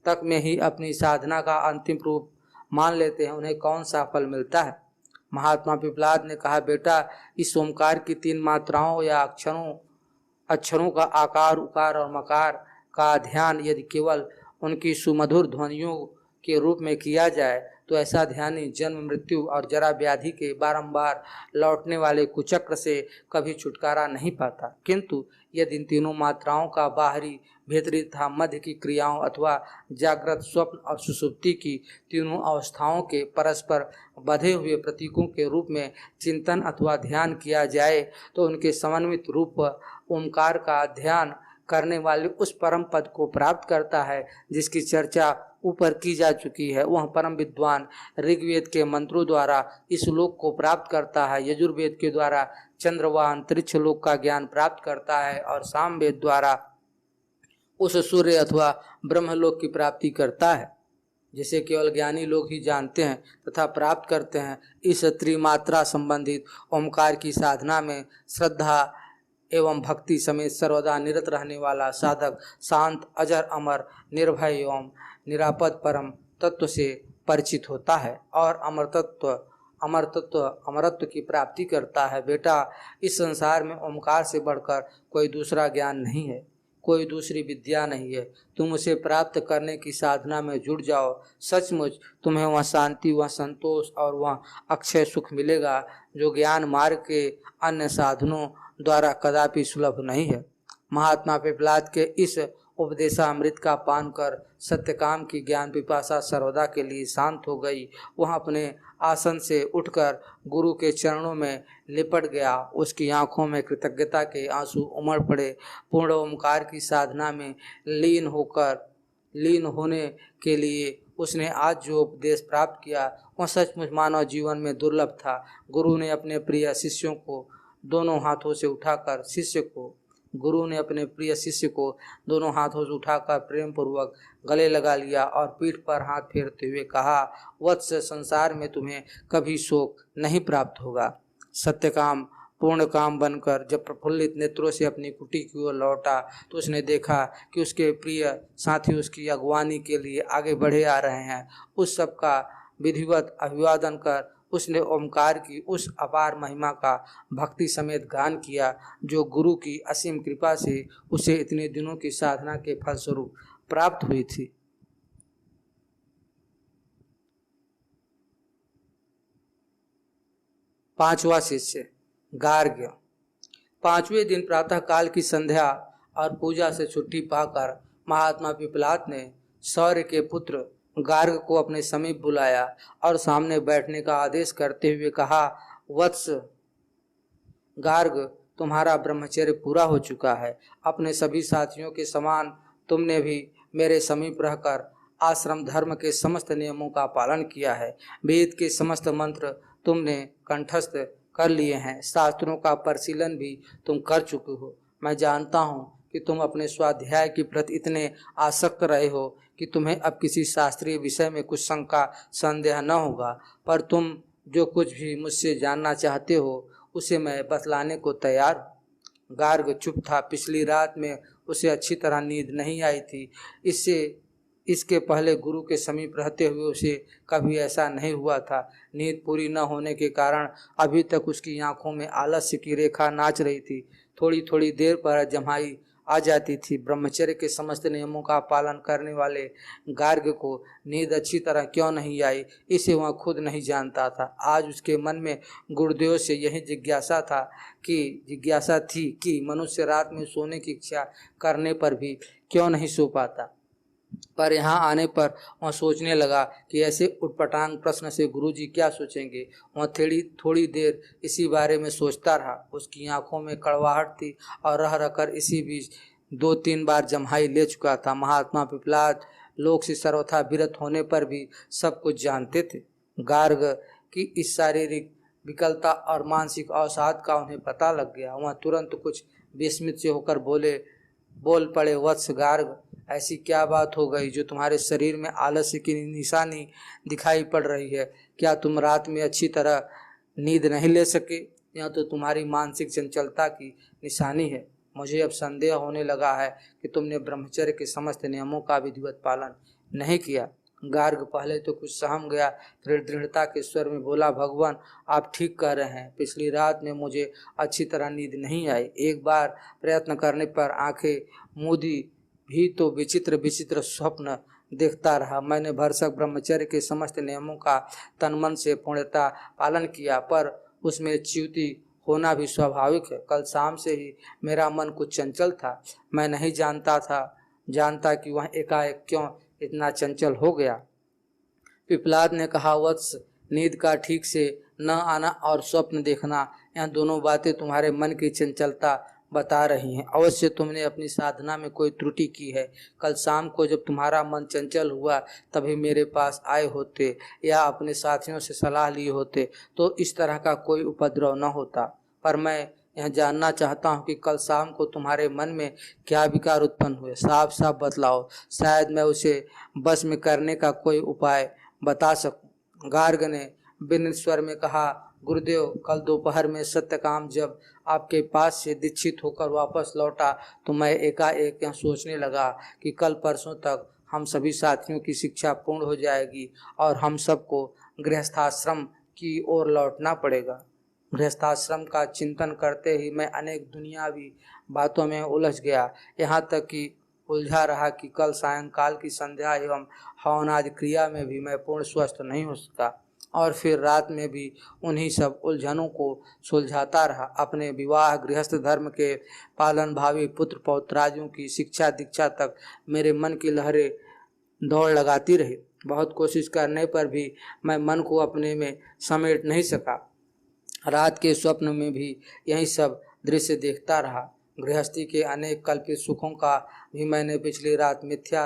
तक में ही अपनी साधना का अंतिम रूप मान लेते हैं, उन्हें कौन सा फल मिलता है? महात्मा पिपलाद ने कहा, बेटा, इस ओमकार की 3 मात्राओं या अक्षरों का आकार, उकार और मकार का ध्यान यदि केवल उनकी सुमधुर ध्वनियों के रूप में किया जाए तो ऐसा ध्यानी जन्म, मृत्यु और जरा व्याधि के बारंबार लौटने वाले कुचक्र से कभी छुटकारा नहीं पाता। किंतु यदि इन तीनों मात्राओं का बाहरी, भीतरी तथा मध्य की क्रियाओं अथवा जागृत, स्वप्न और सुषुप्ति की तीनों अवस्थाओं के परस्पर बंधे हुए प्रतीकों के रूप में चिंतन अथवा ध्यान किया जाए तो उनके समन्वित रूप ओमकार का ध्यान करने वाले उस परम पद को प्राप्त करता है जिसकी चर्चा ऊपर की जा चुकी है। वह परम विद्वान ऋग्वेद के मंत्रों द्वारा इस लोक को प्राप्त करता है, यजुर्वेद के द्वारा चंद्र व अंतरिक्ष लोक का ज्ञान प्राप्त करता है और सामवेद द्वारा उस सूर्य अथवा ब्रह्मलोक की प्राप्ति करता है, जिसे केवल ज्ञानी लोग ही जानते हैं तथा प्राप्त करते हैं। इस त्रिमात्रा संबंधित ओमकार की साधना में श्रद्धा एवं भक्ति समेत सर्वदा निरत रहने वाला साधक शांत, अजर, अमर, निर्भय एवं निरापद परम तत्व से परिचित होता है और अमरत्व की प्राप्ति करता है। बेटा, इस संसार में ओमकार से बढ़कर कोई दूसरा ज्ञान नहीं है, कोई दूसरी विद्या नहीं है। तुम उसे प्राप्त करने की साधना में जुट जाओ, सचमुच तुम्हें वह शांति, वह संतोष और वह अक्षय सुख मिलेगा जो ज्ञान मार्ग के अन्य साधनों द्वारा कदापि सुलभ नहीं है। महात्मा पिपलाद के इस उपदेशामृत का पान कर सत्यकाम की ज्ञान पिपासा सर्वदा के लिए शांत हो गई। वह अपने आसन से उठकर गुरु के चरणों में लिपट गया। उसकी आंखों में कृतज्ञता के आंसू उमड़ पड़े। पूर्ण ओमकार की साधना में लीन होने के लिए उसने आज जो उपदेश प्राप्त किया वह सचमुच मानव जीवन में दुर्लभ था। गुरु ने अपने प्रिय शिष्य को दोनों हाथों से उठाकर प्रेम पूर्वक गले लगा लिया और पीठ पर हाथ फेरते हुए कहा, वत्स, संसार में तुम्हें कभी शोक नहीं प्राप्त होगा। सत्यकाम पूर्ण काम बनकर जब प्रफुल्लित नेत्रों से अपनी कुटी की ओर लौटा तो उसने देखा कि उसके प्रिय साथी उसकी अगवानी के लिए आगे बढ़े आ रहे हैं। उस सब का विधिवत अभिवादन कर उसने ओमकार की उस अपार महिमा का भक्ति समेत गान किया जो गुरु की असीम कृपा से उसे इतने दिनों की साधना के फलस्वरूप प्राप्त हुई थी। पांचवा शिष्य गार्ग्य। 5वें दिन प्रातः काल की संध्या और पूजा से छुट्टी पाकर महात्मा पिपलाद ने सौर्य के पुत्र गार्ग को अपने समीप बुलाया और सामने बैठने का आदेश करते हुए कहा, वत्स गार्ग, तुम्हारा ब्रह्मचर्य पूरा हो चुका है। अपने सभी साथियों के समान तुमने भी मेरे समीप रहकर आश्रम धर्म के समस्त नियमों का पालन किया है। वेद के समस्त मंत्र तुमने कंठस्थ कर लिए हैं, शास्त्रों का परिशीलन भी तुम कर चुके हो। मैं जानता हूँ कि तुम अपने स्वाध्याय के प्रति इतने आसक्त रहे हो कि तुम्हें अब किसी शास्त्रीय विषय में कुछ शंका संदेह न होगा, पर तुम जो कुछ भी मुझसे जानना चाहते हो उसे मैं बतलाने को तैयार हूँ। गार्ग चुप था। पिछली रात में उसे अच्छी तरह नींद नहीं आई थी। इसके पहले गुरु के समीप रहते हुए उसे कभी ऐसा नहीं हुआ था। नींद पूरी न होने के कारण अभी तक उसकी आंखों में आलस्य की रेखा नाच रही थी। थोड़ी थोड़ी देर पर जम्हाई आ जाती थी। ब्रह्मचर्य के समस्त नियमों का पालन करने वाले गार्ग को नींद अच्छी तरह क्यों नहीं आई, इसे वह खुद नहीं जानता था। आज उसके मन में गुरुदेव से यही जिज्ञासा थी कि मनुष्य रात में सोने की इच्छा करने पर भी क्यों नहीं सो पाता। पर यहाँ आने पर वह सोचने लगा कि ऐसे उटपटांग प्रश्न से गुरुजी क्या सोचेंगे। वह थोड़ी देर इसी बारे में सोचता रहा। उसकी आंखों में कड़वाहट थी और रह रहकर इसी बीच 2-3 बार जम्हाई ले चुका था। महात्मा पिपलाद लोक से सर्वथा विरत होने पर भी सब कुछ जानते थे। गार्ग की इस शारीरिक विकलता और मानसिक अवसाद का उन्हें पता लग गया। वह तुरंत कुछ विस्मित से होकर बोल पड़े, वत्स गार्ग, ऐसी क्या बात हो गई जो तुम्हारे शरीर में आलस्य की निशानी दिखाई पड़ रही है? क्या तुम रात में अच्छी तरह नींद नहीं ले सके या तो तुम्हारी मानसिक चंचलता की निशानी है? मुझे अब संदेह होने लगा है कि तुमने ब्रह्मचर्य के समस्त नियमों का विधिवत पालन नहीं किया। गार्ग पहले तो कुछ सहम गया, फिर दृढ़ता के स्वर में बोला, भगवान आप ठीक कह रहे हैं, पिछली रात में मुझे अच्छी तरह नींद नहीं आई। एक बार प्रयत्न करने पर आंखें मूंदी भी तो विचित्र विचित्र स्वप्न देखता रहा। मैंने भरसक ब्रह्मचर्य के समस्त नियमों का तनमन से पूर्णतः पालन किया, पर उसमें च्युति होना भी स्वाभाविक है। कल शाम से ही मेरा मन कुछ चंचल था। मैं नहीं जानता कि वह एकाएक क्यों इतना चंचल हो गया। पिपलाद ने कहा, वत्स, नींद का ठीक से न आना और स्वप्न देखना, यह दोनों बातें तुम्हारे मन की चंचलता बता रही हैं। अवश्य तुमने अपनी साधना में कोई त्रुटि की है। कल शाम को जब तुम्हारा मन चंचल हुआ तभी मेरे पास आए होते या अपने साथियों से सलाह लिए होते तो इस तरह का कोई उपद्रव न होता। पर मैं यह जानना चाहता हूँ कि कल शाम को तुम्हारे मन में क्या विकार उत्पन्न हुए, साफ साफ बतलाओ, शायद मैं उसे बस में करने का कोई उपाय बता सकूं। गार्ग ने विनम्र स्वर में कहा, गुरुदेव, कल दोपहर में सत्यकाम जब आपके पास से दीक्षित होकर वापस लौटा तो मैं एकाएक यह सोचने लगा कि कल परसों तक हम सभी साथियों की शिक्षा पूर्ण हो जाएगी और हम सबको गृहस्थाश्रम की ओर लौटना पड़ेगा। गृहस्थाश्रम का चिंतन करते ही मैं अनेक दुनियावी बातों में उलझ गया, यहाँ तक कि उलझा रहा कि कल सायंकाल की संध्या एवं हवनादि क्रिया में भी मैं पूर्ण स्वस्थ नहीं हो सका और फिर रात में भी उन्हीं सब उलझनों को सुलझाता रहा। अपने विवाह, गृहस्थ धर्म के पालन, भावी पुत्र पौत्रादियों की शिक्षा दीक्षा तक मेरे मन की लहरें दौड़ लगाती रही। बहुत कोशिश करने पर भी मैं मन को अपने में समेट नहीं सका। रात के स्वप्न में भी यही सब दृश्य देखता रहा। गृहस्थी के अनेक कल्पित सुखों का भी मैंने पिछली रात मिथ्या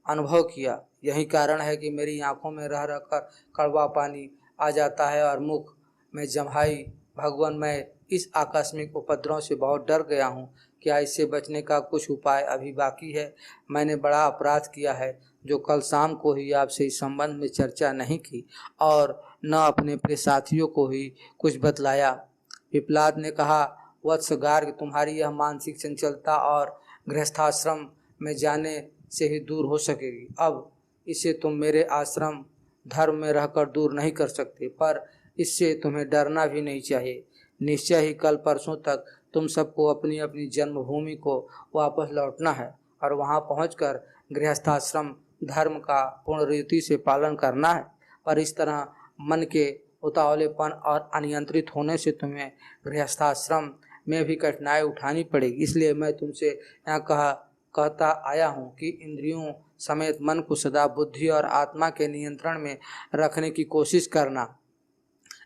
अनुभव किया। यही कारण है कि मेरी आंखों में रह रहकर कड़वा पानी आ जाता है और मुख में जम्हाई। भगवान, मैं इस आकस्मिक उपद्रव से बहुत डर गया हूँ। क्या इससे बचने का कुछ उपाय अभी बाकी है? मैंने बड़ा अपराध किया है जो कल शाम को ही आपसे इस संबंध में चर्चा नहीं की और न अपने प्रिय साथियों को ही कुछ बतलाया। पिपलाद ने कहा, वत्स गार्ग, तुम्हारी यह मानसिक चंचलता और गृहस्थाश्रम में जाने से ही दूर हो सकेगी। अब इसे तुम मेरे आश्रम धर्म में रहकर दूर नहीं कर सकते, पर इससे तुम्हें डरना भी नहीं चाहिए। निश्चय ही कल परसों तक तुम सबको अपनी अपनी जन्मभूमि को वापस लौटना है और वहां पहुंचकर गृहस्थाश्रम धर्म का पूर्ण रीति से पालन करना है। पर इस तरह मन के उतावलेपन और अनियंत्रित होने से तुम्हें गृहस्थाश्रम में भी कठिनाई उठानी पड़ेगी। इसलिए मैं तुमसे यहाँ कहता आया हूँ कि इंद्रियों समेत मन को सदा बुद्धि और आत्मा के नियंत्रण में रखने की कोशिश करना।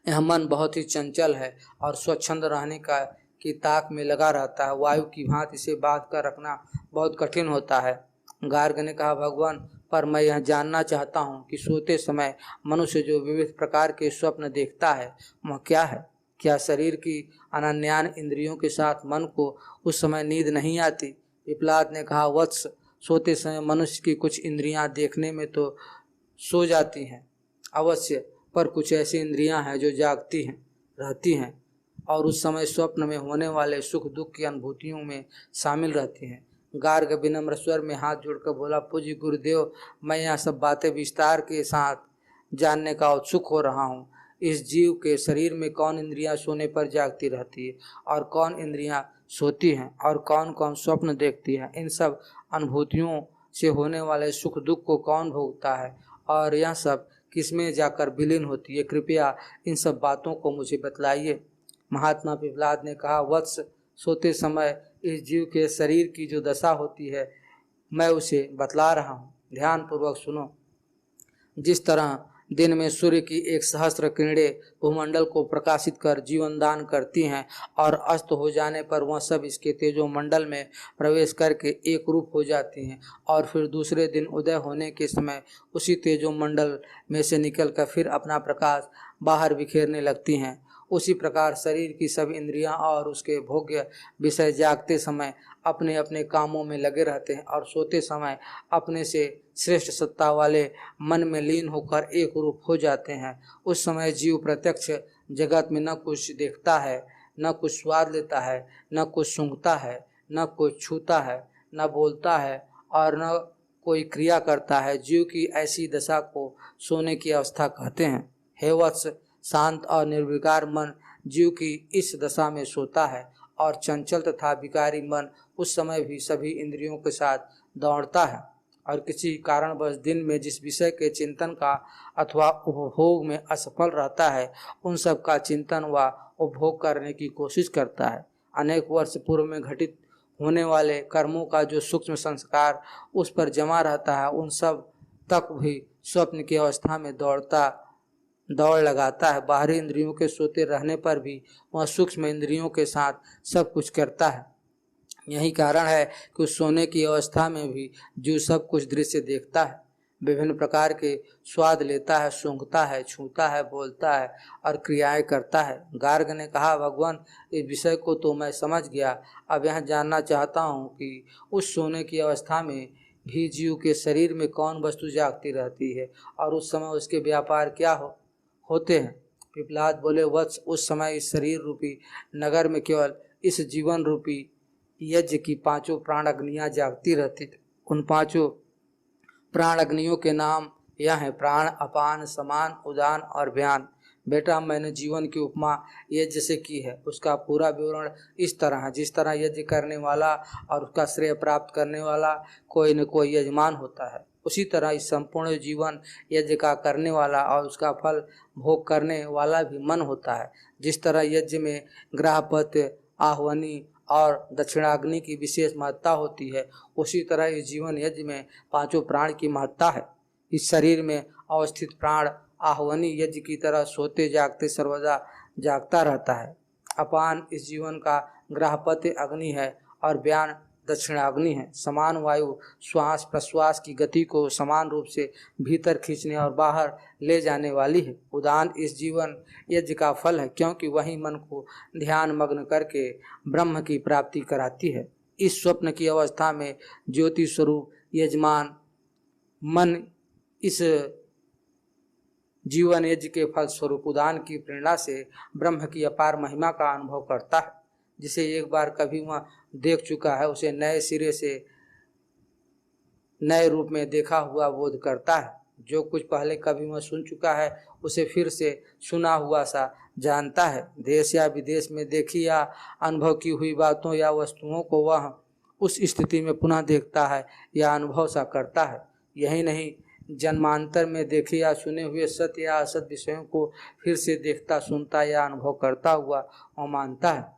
यह मन बहुत ही चंचल है और स्वच्छंद रहने की ताक में लगा रहता है। वायु की भांति इसे बांध कर रखना बहुत कठिन होता है। गार्ग ने कहा, भगवान, पर मैं यह जानना चाहता हूँ कि सोते समय मनुष्य जो विविध प्रकार के स्वप्न देखता है वह क्या है? क्या शरीर की अनन्यान इंद्रियों के साथ मन को उस समय नींद नहीं आती? पिपलाद ने कहा, वत्स, सोते समय मनुष्य की कुछ इंद्रियां देखने में तो सो जाती हैं अवश्य, पर कुछ ऐसी इंद्रियां हैं जो जागती हैं, रहती हैं और उस समय स्वप्न में होने वाले सुख दुख की अनुभूतियों में शामिल रहती हैं। गार्ग विनम्र स्वर में हाथ जोड़कर बोला, पूज्य गुरुदेव, मैं यह सब बातें विस्तार के साथ जानने का उत्सुक हो रहा हूँ। इस जीव के शरीर में कौन इंद्रियां सोने पर जागती रहती है और कौन इंद्रियां सोती हैं और कौन कौन स्वप्न देखती है? इन सब अनुभूतियों से होने वाले सुख दुख को कौन भोगता है और यह सब किसमें जाकर विलीन होती है? कृपया इन सब बातों को मुझे बतलाइए। महात्मा पिपलाद ने कहा, वत्स, सोते समय इस जीव के शरीर की जो दशा होती है मैं उसे बतला रहा हूँ, ध्यान पूर्वक सुनो। जिस तरह दिन में सूर्य की 1,000 किरणें भूमंडल को प्रकाशित कर जीवन दान करती हैं और अस्त हो जाने पर वह सब इसके तेजोमंडल में प्रवेश करके एक रूप हो जाती हैं और फिर दूसरे दिन उदय होने के समय उसी तेजोमंडल में से निकलकर फिर अपना प्रकाश बाहर बिखेरने लगती हैं, उसी प्रकार शरीर की सब इंद्रियां और उसके भोग्य विषय जागते समय अपने अपने कामों में लगे रहते हैं और सोते समय अपने से श्रेष्ठ सत्ता वाले मन में लीन होकर एक रूप हो जाते हैं। उस समय जीव प्रत्यक्ष जगत में न कुछ देखता है, न कुछ स्वाद लेता है, न कुछ सूंघता है, न कुछ छूता है, न बोलता है और न कोई क्रिया करता है, जीव की ऐसी दशा को सोने की अवस्था कहते हैं। हे वत्स, शांत और निर्विकार मन जीव की इस दशा में सोता है और चंचल तथा विकारी मन उस समय भी सभी इंद्रियों के साथ दौड़ता है और किसी कारणवश दिन में जिस विषय के चिंतन का अथवा उपभोग में असफल रहता है उन सब का चिंतन व उपभोग करने की कोशिश करता है। अनेक वर्ष पूर्व में घटित होने वाले कर्मों का जो सूक्ष्म संस्कार उस पर जमा रहता है उन सब तक भी स्वप्न की अवस्था में दौड़ लगाता है। बाहरी इंद्रियों के सोते रहने पर भी वह सूक्ष्म इंद्रियों के साथ सब कुछ करता है। यही कारण है कि उस सोने की अवस्था में भी जो सब कुछ दृश्य देखता है, विभिन्न प्रकार के स्वाद लेता है, सूंघता है, छूता है, बोलता है और क्रियाएं करता है। गार्ग ने कहा, भगवान, इस विषय को तो मैं समझ गया। अब यह जानना चाहता हूँ कि उस सोने की अवस्था में भी जीव के शरीर में कौन वस्तु जागती रहती है और उस समय उसके व्यापार क्या होते हैं। पिपलाद बोले, वत्स, उस समय इस शरीर रूपी नगर में केवल इस जीवन रूपी यज्ञ की पांचों प्राण अग्नियां जागती रहती थी। उन पांचों प्राण अग्नियों के नाम यह है: प्राण, अपान, समान, उदान और व्यान। बेटा, मैंने जीवन की उपमा यज्ञ से की है। उसका पूरा विवरण इस तरह है, जिस तरह यज्ञ करने वाला और उसका श्रेय प्राप्त करने वाला कोई न कोई यजमान होता है, उसी तरह इस संपूर्ण जीवन यज्ञ का करने वाला और उसका फल भोग करने वाला भी मन होता है। जिस तरह यज्ञ में गृहपत्य, आह्वनी और दक्षिणाग्नि की विशेष महत्ता होती है, उसी तरह इस जीवन यज्ञ में पांचों प्राण की महत्ता है। इस शरीर में अवस्थित प्राण आह्वनी यज्ञ की तरह सोते जागते सर्वदा जागता रहता है। अपान इस जीवन का गृहपत्य अग्नि है और व्यान दक्षिणाग्नि है। समान वायु श्वास प्रश्वास की गति को समान रूप से भीतर खींचने और बाहर ले जाने वाली है। उदान इस जीवन यज्ञ का फल है, क्योंकि वही मन को ध्यान मग्न करके ब्रह्म की प्राप्ति कराती है। इस स्वप्न की अवस्था में ज्योति स्वरूप यजमान मन इस जीवन यज्ञ के फल स्वरूप उदान की प्रेरणा से ब्रह्म की अपार महिमा का अनुभव करता है। जिसे एक बार कभी वह देख चुका है, उसे नए सिरे से नए रूप में देखा हुआ बोध करता है। जो कुछ पहले कभी वह सुन चुका है, उसे फिर से सुना हुआ सा जानता है। देश या विदेश में देखी या अनुभव की हुई बातों या वस्तुओं को वह उस स्थिति में पुनः देखता है या अनुभव सा करता है। यही नहीं, जन्मांतर में देखे या सुने हुए सत्य या असत विषयों को फिर से देखता, सुनता या अनुभव करता हुआ वह मानता है।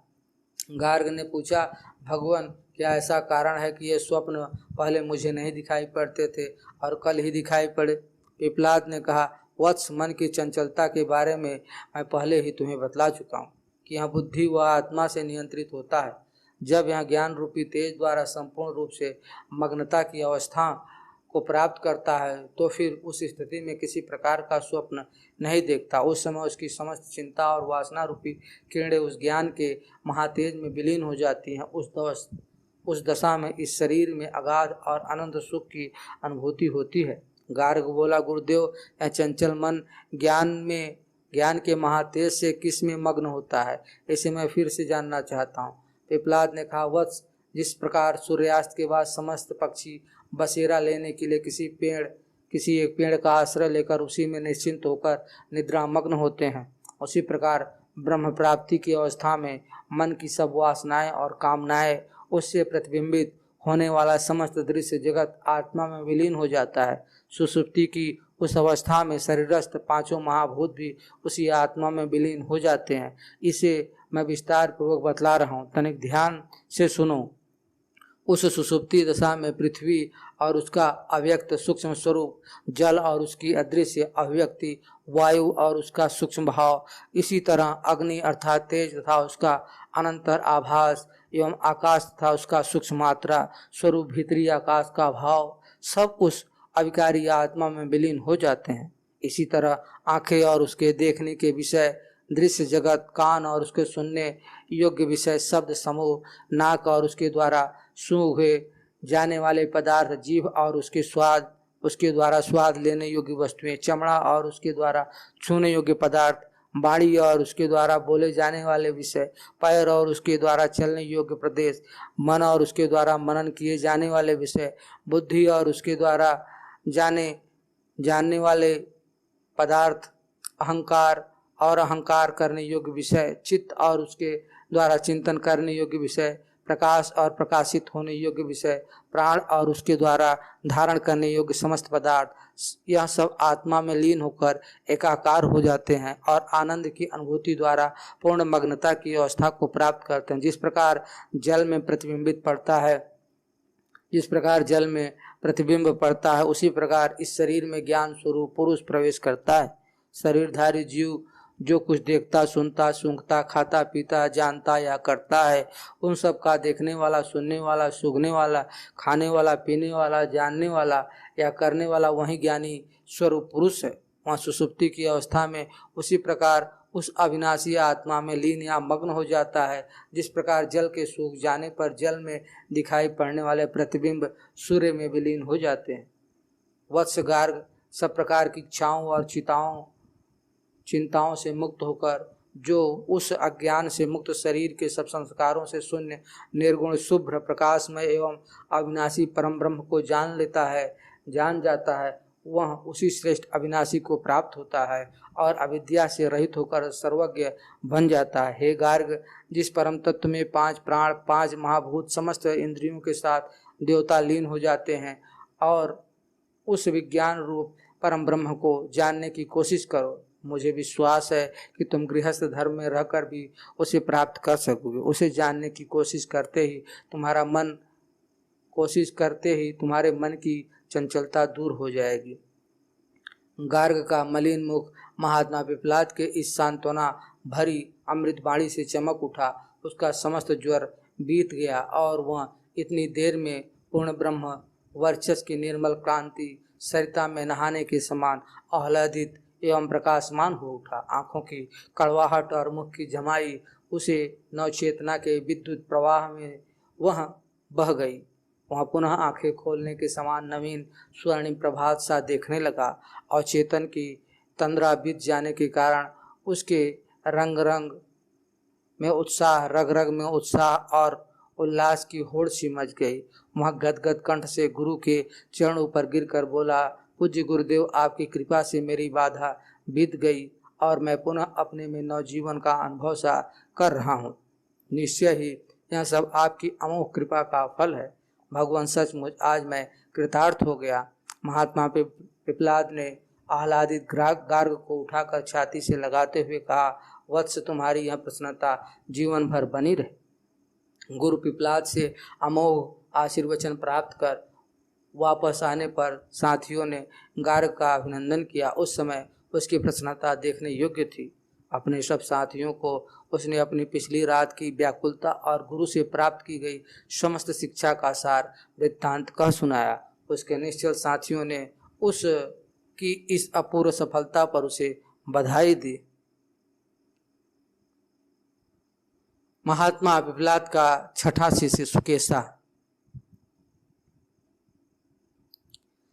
गार्ग ने पूछा, भगवान, क्या ऐसा कारण है कि ये स्वप्न पहले मुझे नहीं दिखाई पड़ते थे और कल ही दिखाई पड़े? पिपलाद ने कहा, वत्स, मन की चंचलता के बारे में मैं पहले ही तुम्हें बतला चुका हूँ कि यह बुद्धि व आत्मा से नियंत्रित होता है। जब यह ज्ञान रूपी तेज द्वारा संपूर्ण रूप से मग्नता की अवस्था को प्राप्त करता है तो फिर उस स्थिति में किसी प्रकार का स्वप्न नहीं देखता। उस समय उसकी समस्त चिंता और वासना रूपी किरणें उस ज्ञान के महातेज में विलीन हो जाती हैं। उस दशा में इस शरीर में अगाध और अनंत सुख की अनुभूति होती है। गार्ग बोला, गुरुदेव, यह चंचल मन ज्ञान के महातेज से किस में मग्न होता है, इसे मैं फिर से जानना चाहता हूँ। पिपलाद ने कहा, वत्स, जिस प्रकार सूर्यास्त के बाद समस्त पक्षी बसेरा लेने के लिए किसी एक पेड़ का आश्रय लेकर उसी में निश्चिंत होकर निद्रा मग्न होते हैं, उसी प्रकार ब्रह्म प्राप्ति की अवस्था में मन की सब वासनाएं और कामनाएं, उससे प्रतिबिंबित होने वाला समस्त दृश्य जगत आत्मा में विलीन हो जाता है। सुषुप्ति की उस अवस्था में शरीरस्थ पांचों महाभूत भी उसी आत्मा में विलीन हो जाते हैं। इसे मैं विस्तार पूर्वक बतला रहा हूँ, तनिक ध्यान से सुनो। उस सुषुप्ति दशा में पृथ्वी और उसका अव्यक्त सूक्ष्म स्वरूप, जल और उसकी अदृश्य अभिव्यक्ति, वायु और उसका सूक्ष्म भाव, इसी तरह अग्नि अर्थात तेज तथा उसका अनंतर आभास एवं आकाश तथा उसका सूक्ष्म मात्रा स्वरूप भीतरी आकाश का भाव, सब उस अविकारी आत्मा में विलीन हो जाते हैं। इसी तरह आंखें और उसके देखने के विषय दृश्य जगत, कान और उसके सुनने योग्य विषय शब्द समूह, नाक और उसके द्वारा सूंघे जाने वाले पदार्थ, जीभ और उसके द्वारा स्वाद लेने योग्य वस्तुएं, चमड़ा और उसके द्वारा छूने योग्य पदार्थ, वाणी और उसके द्वारा बोले जाने वाले विषय, पैर और उसके द्वारा चलने योग्य प्रदेश, मन और उसके द्वारा मनन किए जाने वाले विषय, बुद्धि और उसके द्वारा जानने वाले पदार्थ, अहंकार और अहंकार करने योग्य विषय, चित्त और उसके द्वारा चिंतन करने योग्य विषय, प्रकाश और प्रकाशित होने योग्य विषय, प्राण और उसके द्वारा धारण करने योग्य समस्त पदार्थ, यह सब आत्मा में लीन होकर एकाकार हो जाते हैं और आनंद की अनुभूति द्वारा पूर्ण मग्नता की अवस्था को प्राप्त करते हैं। जिस प्रकार जल में प्रतिबिंबित पड़ता है, जिस प्रकार जल में प्रतिबिंब पड़ता है, उसी प्रकार इस शरीर में ज्ञान स्वरूप पुरुष प्रवेश करता है। शरीरधारी जीव जो कुछ देखता, सुनता, सूंघता, खाता, पीता, जानता या करता है, उन सब का देखने वाला, सुनने वाला, सूंघने वाला, खाने वाला, पीने वाला, जानने वाला या करने वाला वही ज्ञानी स्वरूप पुरुष है। वहाँ सुषुप्ति की अवस्था में उसी प्रकार उस अविनाशी आत्मा में लीन या मग्न हो जाता है। जिस प्रकार जल के सूख जाने पर जल में दिखाई पड़ने वाले प्रतिबिंब सूर्य में विलीन हो जाते हैं। वत्स गार्ग सब प्रकार की इच्छाओं और चिंताओं से मुक्त होकर जो उस अज्ञान से मुक्त शरीर के सब संस्कारों से शून्य, निर्गुण, शुभ्र, प्रकाशमय एवं अविनाशी परम ब्रह्म को जान जाता है, वह उसी श्रेष्ठ अविनाशी को प्राप्त होता है और अविद्या से रहित होकर सर्वज्ञ बन जाता है। हे गार्ग, जिस परम तत्व में 5 प्राण, 5 महाभूत, समस्त इंद्रियों के साथ देवता लीन हो जाते हैं, और उस विज्ञान रूप परम ब्रह्म को जानने की कोशिश करो। मुझे विश्वास है कि तुम गृहस्थ धर्म में रहकर भी उसे प्राप्त कर सकोगे। उसे जानने की कोशिश करते ही तुम्हारे मन की चंचलता दूर हो जाएगी। गार्ग का मलिन मुख महात्मा पिपलाद के इस सांत्वना भरी अमृत वाणी से चमक उठा। उसका समस्त ज्वर बीत गया और वह इतनी देर में पूर्ण ब्रह्म वर्चस्व की निर्मल क्रांति सरिता में नहाने के समान आह्लादित एवं प्रकाशमान हो उठा। आंखों की कड़वाहट और मुख की जमाई उसे नवचेतना के विद्युत प्रवाह में वह बह गई। वह पुनः आंखें खोलने के समान नवीन स्वर्णिम प्रभात सा देखने लगा और चेतन की तंद्रा बीत जाने के कारण उसके रग रग में उत्साह और उल्लास की होड़ सी मच गई। वह गदगद कंठ से गुरु के चरणों पर गिरकर बोला, पूज्य गुरुदेव, आपकी कृपा से मेरी बाधा बीत गई और मैं पुनः अपने में नवजीवन का अनुभव सा कर रहा हूँ। निश्चय ही यह सब आपकी अमोघ कृपा का फल है। भगवान, सचमुच आज मैं कृतार्थ हो गया। महात्मा पिपलाद ने आह्लादित गार्ग को उठाकर छाती से लगाते हुए कहा, वत्स, तुम्हारी यह प्रसन्नता जीवन भर बनी रहे। गुरु पिपलाद से अमोघ आशीर्वचन प्राप्त कर वापस आने पर साथियों ने गार्ग का अभिनंदन किया। उस समय उसकी प्रसन्नता देखने योग्य थी। अपने सब साथियों को उसने अपनी पिछली रात की व्याकुलता और गुरु से प्राप्त की गई समस्त शिक्षा का सार वृत्तांत कह सुनाया। उसके निश्चल साथियों ने उसकी इस अपूर्व सफलता पर उसे बधाई दी। महात्मा पिपलाद का छठा शिष्य सुकेशा।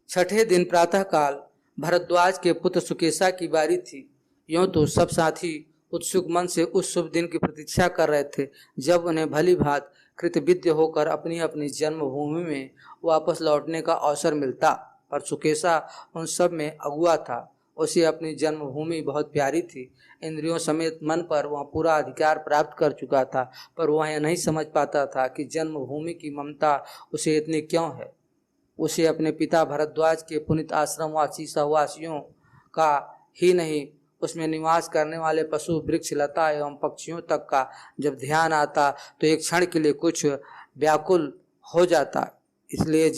छठे दिन प्रातःकाल भरद्वाज के पुत्र सुकेशा की बारी थी। यूं तो सब साथी उत्सुक मन से उस शुभ दिन की प्रतीक्षा कर रहे थे जब उन्हें भली भांति कृतविद्य होकर अपनी अपनी जन्मभूमि में वापस लौटने का अवसर मिलता, पर सुकेशा उन सब में अगुआ था। उसे अपनी जन्मभूमि बहुत प्यारी थी। इंद्रियों समेत मन पर वह पूरा अधिकार प्राप्त कर चुका था, पर वह यह नहीं समझ पाता था कि जन्मभूमि की ममता उसे इतनी क्यों है। उसे अपने पिता भरद्वाज के पुनित आश्रमवासी सहवासियों का ही नहीं, उसमें निवास करने वाले पशु, वृक्ष, लता एवं पक्षियों तक का जब ध्यान आता तो एक क्षण के लिए कुछ व्याकुल हो जाता। इसलिए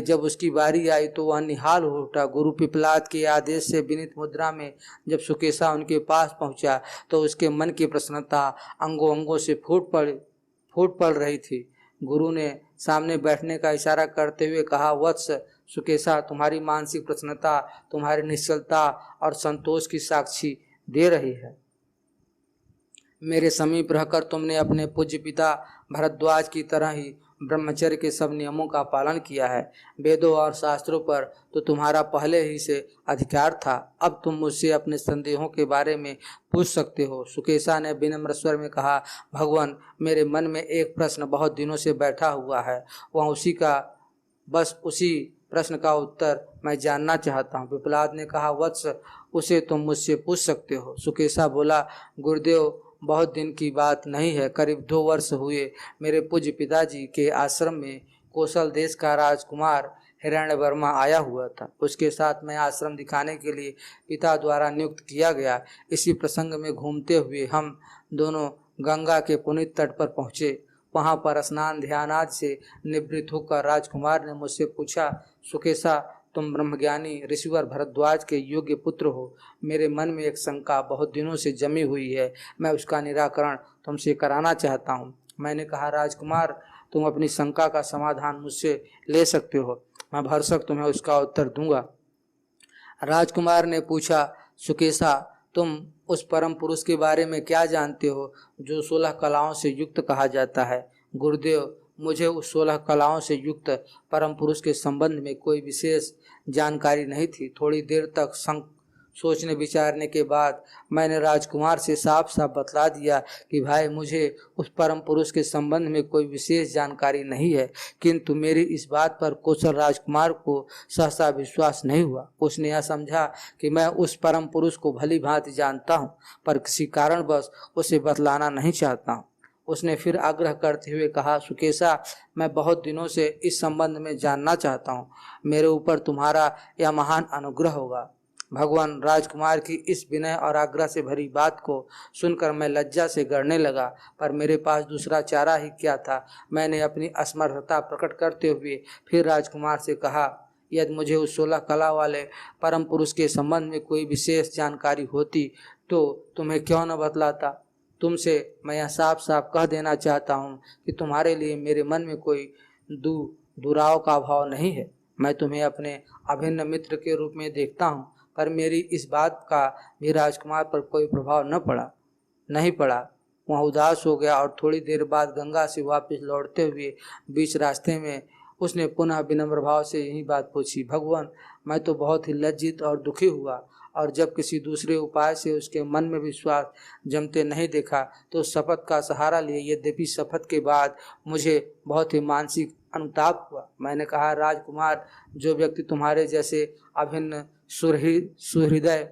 जब उसकी बारी आई तो वह निहाल हो उठा। गुरु पिपलाद के आदेश से विनीत मुद्रा में जब सुकेशा उनके पास पहुंचा तो उसके मन की प्रसन्नता अंगों अंगों से फूट पड़ रही थी। गुरु ने सामने बैठने का इशारा करते हुए कहा, वत्स सुकेशा, तुम्हारी मानसिक प्रसन्नता तुम्हारी निश्चलता और संतोष की साक्षी दे रही है। मेरे समीप रहकर तुमने अपने पूज्य पिता भरद्वाज की तरह ही ब्रह्मचर्य के सब नियमों का पालन किया है। वेदों और शास्त्रों पर तो तुम्हारा पहले ही से अधिकार था। अब तुम मुझसे अपने संदेहों के बारे में पूछ सकते हो। सुकेशा ने विनम्र स्वर में कहा, भगवान, मेरे मन में एक प्रश्न बहुत दिनों से बैठा हुआ है। बस उसी प्रश्न का उत्तर मैं जानना चाहता हूँ। पिपलाद ने कहा, वत्स, उसे तुम मुझसे पूछ सकते हो। सुकेशा बोला, गुरुदेव, बहुत दिन की बात नहीं है, करीब 2 वर्ष हुए मेरे पूज्य पिताजी के आश्रम में कौशल देश का राजकुमार हिरण्यवर्मा आया हुआ था। उसके साथ मैं आश्रम दिखाने के लिए पिता द्वारा नियुक्त किया गया। इसी प्रसंग में घूमते हुए हम दोनों गंगा के पुनीत तट पर पहुँचे। वहाँ पर स्नान ध्यान आदि से निवृत्त होकर राजकुमार ने मुझसे पूछा, सुकेशा, तुम ब्रह्मज्ञानी ऋषिवर भरद्वाज के योग्य पुत्र हो। मेरे मन में एक शंका बहुत दिनों से जमी हुई है, मैं उसका निराकरण तुमसे कराना चाहता हूँ। मैंने कहा, राजकुमार, तुम अपनी शंका का समाधान मुझसे ले सकते हो, मैं भरसक तुम्हें उसका उत्तर दूंगा। राजकुमार ने पूछा, सुकेशा, तुम उस परम पुरुष के बारे में क्या जानते हो जो 16 कलाओं से युक्त कहा जाता है? गुरुदेव, मुझे उस 16 कलाओं से युक्त परम पुरुष के संबंध में कोई विशेष जानकारी नहीं थी। थोड़ी देर तक सोचने विचारने के बाद मैंने राजकुमार से साफ साफ बतला दिया कि भाई, मुझे उस परम पुरुष के संबंध में कोई विशेष जानकारी नहीं है। किंतु मेरी इस बात पर कौशल राजकुमार को सहसा विश्वास नहीं हुआ। उसने यह समझा कि मैं उस परम पुरुष को भली भांति जानता हूँ, पर किसी कारणवश उसे बतलाना नहीं चाहता हूँ। उसने फिर आग्रह करते हुए कहा, सुकेशा, मैं बहुत दिनों से इस संबंध में जानना चाहता हूँ। मेरे ऊपर तुम्हारा यह महान अनुग्रह होगा। भगवान, राजकुमार की इस विनय और आग्रह से भरी बात को सुनकर मैं लज्जा से गड़ने लगा, पर मेरे पास दूसरा चारा ही क्या था। मैंने अपनी असमर्थता प्रकट करते हुए फिर राजकुमार से कहा, यदि मुझे उस 16 कला वाले परम पुरुष के संबंध में कोई विशेष जानकारी होती तो तुम्हें क्यों न बतलाता। तुमसे मैं यह साफ साफ कह देना चाहता हूँ कि तुम्हारे लिए मेरे मन में कोई दुराव का भाव नहीं है। मैं तुम्हें अपने अभिन्न मित्र के रूप में देखता हूँ, पर मेरी इस बात का भी राजकुमार पर कोई प्रभाव नहीं पड़ा। वह उदास हो गया और थोड़ी देर बाद गंगा से वापस लौटते हुए बीच रास्ते में उसने पुनः विनम्र भाव से यही बात पूछी, भगवान, मैं तो बहुत ही लज्जित और दुखी हुआ, और जब किसी दूसरे उपाय से उसके मन में विश्वास जमते नहीं देखा तो शपथ का सहारा लिए। यद्यपि शपथ के बाद मुझे बहुत ही मानसिक अनुताप हुआ। मैंने कहा, राजकुमार, जो व्यक्ति तुम्हारे जैसे अभिन्न सुहृदय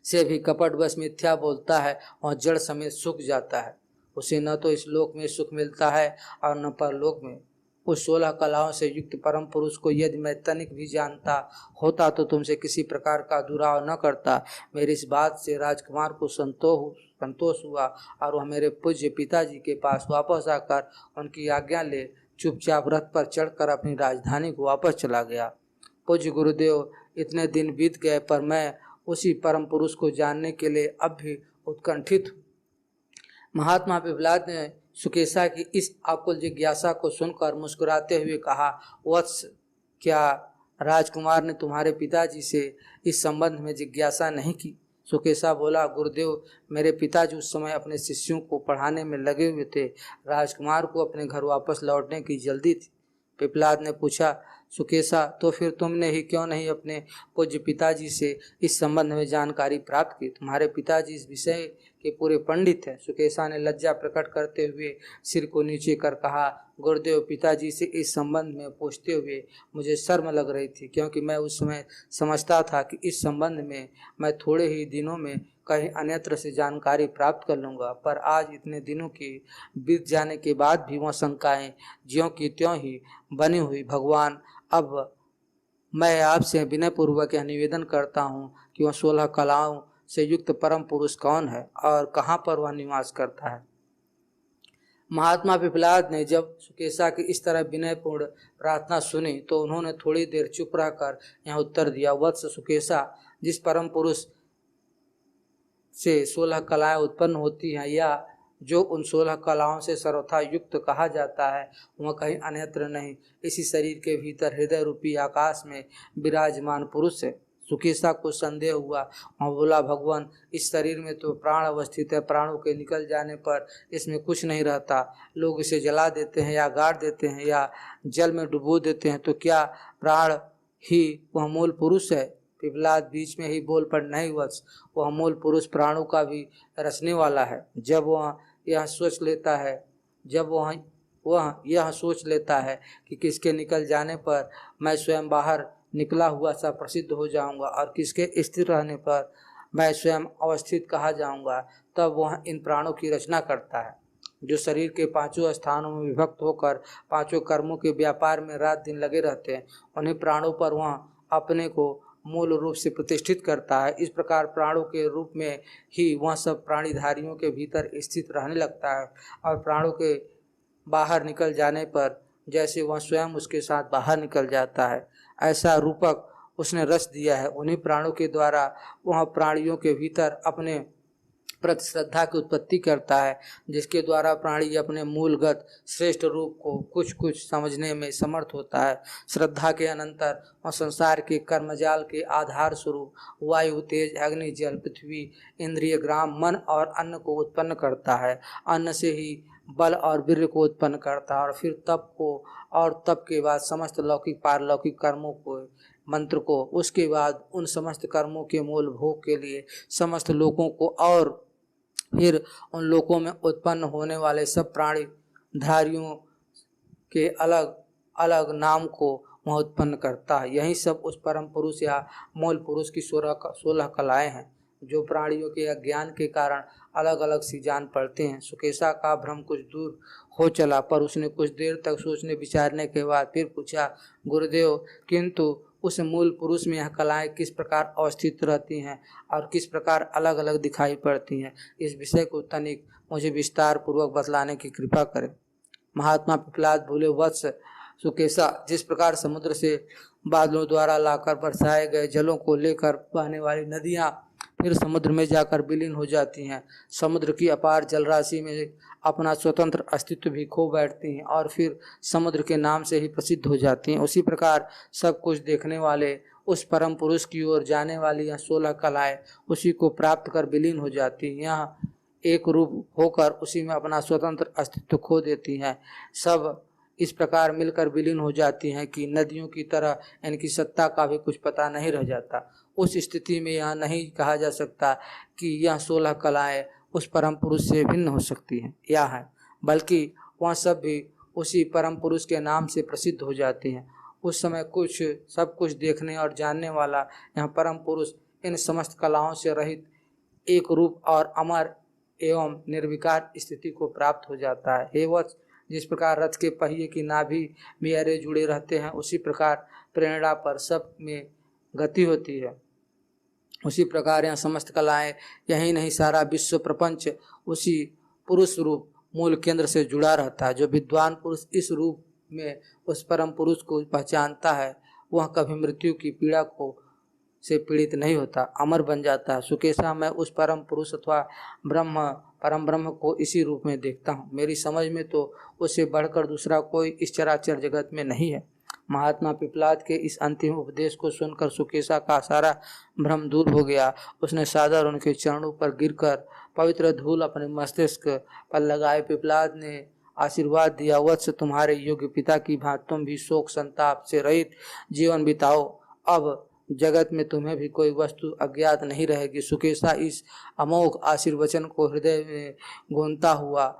से भी कपटवश मिथ्या बोलता है, वह जड़ समेत सूख जाता है। उसे न तो इस लोक में सुख मिलता है और न परलोक में। उस 16 कलाओं से युक्त परम पुरुष को यदि मैं तनिक भी जानता होता तो तुमसे किसी प्रकार का दुराव न करता। मेरी इस बात से राजकुमार को संतोष हुआ और वह मेरे पूज्य पिताजी के पास वापस आकर उनकी आज्ञा ले चुपचाप रथ पर चढ़कर अपनी राजधानी को वापस चला गया। पूज्य गुरुदेव, इतने दिन बीत गए पर मैं उसी परम पुरुष को जानने के लिए अब भी उत्कंठित हूँ। महात्मा पिपलाद ने सुकेशा की इस आकुल जिज्ञासा को सुनकर मुस्कुराते हुए कहा, वत्स, क्या राजकुमार ने तुम्हारे पिताजी से इस संबंध में जिज्ञासा नहीं की? सुकेशा बोला, गुरुदेव, मेरे पिताजी उस समय अपने शिष्यों को पढ़ाने में लगे हुए थे। राजकुमार को अपने घर वापस लौटने की जल्दी थी। पिपलाद ने पूछा, सुकेशा, तो फिर तुमने ही क्यों नहीं अपने पूज्य पिताजी से इस संबंध में जानकारी प्राप्त की? तुम्हारे पिताजी इस विषय के पूरे पंडित हैं। सुकेशा ने लज्जा प्रकट करते हुए सिर को नीचे कर कहा, गुरुदेव, पिताजी से इस संबंध में पूछते हुए मुझे शर्म लग रही थी, क्योंकि मैं उस समय समझता था कि इस संबंध में मैं थोड़े ही दिनों में कहीं अन्यत्र से जानकारी प्राप्त कर लूँगा। पर आज इतने दिनों के बीत जाने के बाद भी वह शंकाएं ज्यों की त्यों ही बनी हुई। भगवान, अब मैं आपसे विनयपूर्वक यह निवेदन करता हूँ कि वह 16 कलाओं से युक्त परम पुरुष कौन है और कहाँ पर वह निवास करता है। महात्मा पिपलाद ने जब सुकेशा की इस तरह विनयपूर्ण प्रार्थना सुनी तो उन्होंने थोड़ी देर चुप रहकर यह उत्तर दिया, वत्स सुकेशा, जिस परम पुरुष से 16 कलाएं उत्पन्न होती हैं या जो उन 16 कलाओं से सर्वथा युक्त कहा जाता है, वह कहीं अन्यत्र नहीं, इसी शरीर के भीतर हृदय रूपी आकाश में विराजमान पुरुष है। सुकेशा को संदेह हुआ। वहाँ बोला, भगवान इस शरीर में तो प्राण अवस्थित है, प्राणों के निकल जाने पर इसमें कुछ नहीं रहता, लोग इसे जला देते हैं या गाड़ देते हैं या जल में डुबो देते हैं, तो क्या प्राण ही वह मूल पुरुष है? पिपलाद बीच में ही बोल पड़, नहीं वत्स, वह मूल पुरुष प्राणों का भी रचने वाला है। जब वह यह सोच लेता है कि किसके निकल जाने पर मैं स्वयं बाहर निकला हुआ सा प्रसिद्ध हो जाऊंगा और किसके स्थिर रहने पर मैं स्वयं अवस्थित कहा जाऊंगा, तब वह इन प्राणों की रचना करता है, जो शरीर के पांचों स्थानों में विभक्त होकर पांचों कर्मों के व्यापार में रात दिन लगे रहते हैं। उन्हीं प्राणों पर वह अपने को मूल रूप से प्रतिष्ठित करता है। इस प्रकार प्राणों के रूप में ही वह सब प्राणीधारियों के भीतर स्थित रहने लगता है और प्राणों के बाहर निकल जाने पर जैसे वह स्वयं उसके साथ बाहर निकल जाता है, ऐसा रूपक उसने रच दिया है। उन्हीं प्राणों के द्वारा वह प्राणियों के भीतर अपने प्रति श्रद्धा की उत्पत्ति करता है, जिसके द्वारा प्राणी अपने मूलगत श्रेष्ठ रूप को कुछ कुछ समझने में समर्थ होता है। श्रद्धा के अनंतर वह संसार के कर्मजाल के आधार स्वरूप वायु, तेज, अग्नि, जल, पृथ्वी, इंद्रिय, ग्राम, मन और अन्न को उत्पन्न करता है। अन्न से ही बल और वीर्य को उत्पन्न करता है और फिर तप को, और तप के बाद समस्त लौकिक पारलौकिक कर्मों को, मंत्र को, उसके बाद उन समस्त कर्मों के मूल भोग के लिए समस्त लोगों को, और फिर उन लोकों में उत्पन्न होने वाले सब प्राणी धारियों के अलग अलग नाम को वह उत्पन्न करता है। यही सब उस परम पुरुष या मूल पुरुष की 16 कलाएं हैं, जो प्राणियों के अज्ञान के कारण अलग अलग सी जान पड़ते हैं। सुकेशा का भ्रम कुछ दूर हो चला, पर उसने कुछ देर तक सोचने विचारने के बाद फिर पूछा, गुरुदेव, किंतु उस मूल पुरुष में यह कलाएं किस प्रकार अवस्थित रहती हैं और किस प्रकार अलग अलग दिखाई पड़ती हैं? इस विषय को तनिक मुझे विस्तार पूर्वक बतलाने की कृपा करें। महात्मा पिपलाद बोले, वत्स सुकेशा, जिस प्रकार समुद्र से बादलों द्वारा लाकर बरसाए गए जलों को लेकर बहने वाली नदियाँ फिर समुद्र में जाकर विलीन हो जाती हैं, समुद्र की अपार जलराशि में अपना स्वतंत्र अस्तित्व भी खो बैठती हैं और फिर समुद्र के नाम से ही प्रसिद्ध हो जाती हैं, उसी प्रकार सब कुछ देखने वाले उस परम पुरुष की ओर जाने वाली यह 16 कलाएं उसी को प्राप्त कर विलीन हो जाती हैं, यह एक रूप होकर उसी में अपना स्वतंत्र अस्तित्व खो देती हैं। सब इस प्रकार मिलकर विलीन हो जाती हैं कि नदियों की तरह इनकी सत्ता का भी कुछ पता नहीं रह जाता। उस स्थिति में यह नहीं कहा जा सकता कि यह 16 कलाएं उस परम पुरुष से भिन्न हो सकती हैं या है, बल्कि वह सब भी उसी परम पुरुष के नाम से प्रसिद्ध हो जाती हैं। उस समय सब कुछ देखने और जानने वाला यह परम पुरुष इन समस्त कलाओं से रहित एक रूप और अमर एवं निर्विकार स्थिति को प्राप्त हो जाता है। हे वत्स, जिस प्रकार रथ के पहिए की नाभि में अरे जुड़े रहते हैं, उसी प्रकार प्रेरणा पर सब में गति होती है, उसी प्रकार यह समस्त कलाएं, यही नहीं सारा विश्व प्रपंच उसी पुरुष रूप मूल केंद्र से जुड़ा रहता है। जो विद्वान पुरुष इस रूप में उस परम पुरुष को पहचानता है, वह कभी मृत्यु की पीड़ा को से पीड़ित नहीं होता, अमर बन जाता है। सुकेशा, मैं उस परम पुरुष अथवा परम ब्रह्म को इसी रूप में देखता हूँ। मेरी समझ में तो उससे बढ़कर दूसरा कोई इस चराचर जगत में नहीं है। महात्मा पिपलाद के इस अंतिम उपदेश को सुनकर सुकेशा का सारा भ्रम दूर हो गया। उसने सादर उनके चरणों पर गिरकर पवित्र धूल अपने मस्तिष्क पर लगाए। पिपलाद ने आशीर्वाद दिया, वत्स, तुम्हारे योग्य पिता की भांति तुम भी शोक संताप से रहित जीवन बिताओ। अब जगत में तुम्हें भी कोई वस्तु अज्ञात नहीं रहेगी। सुकेशा इस अमोघ आशीर्वचन को हृदय में गूंजता हुआ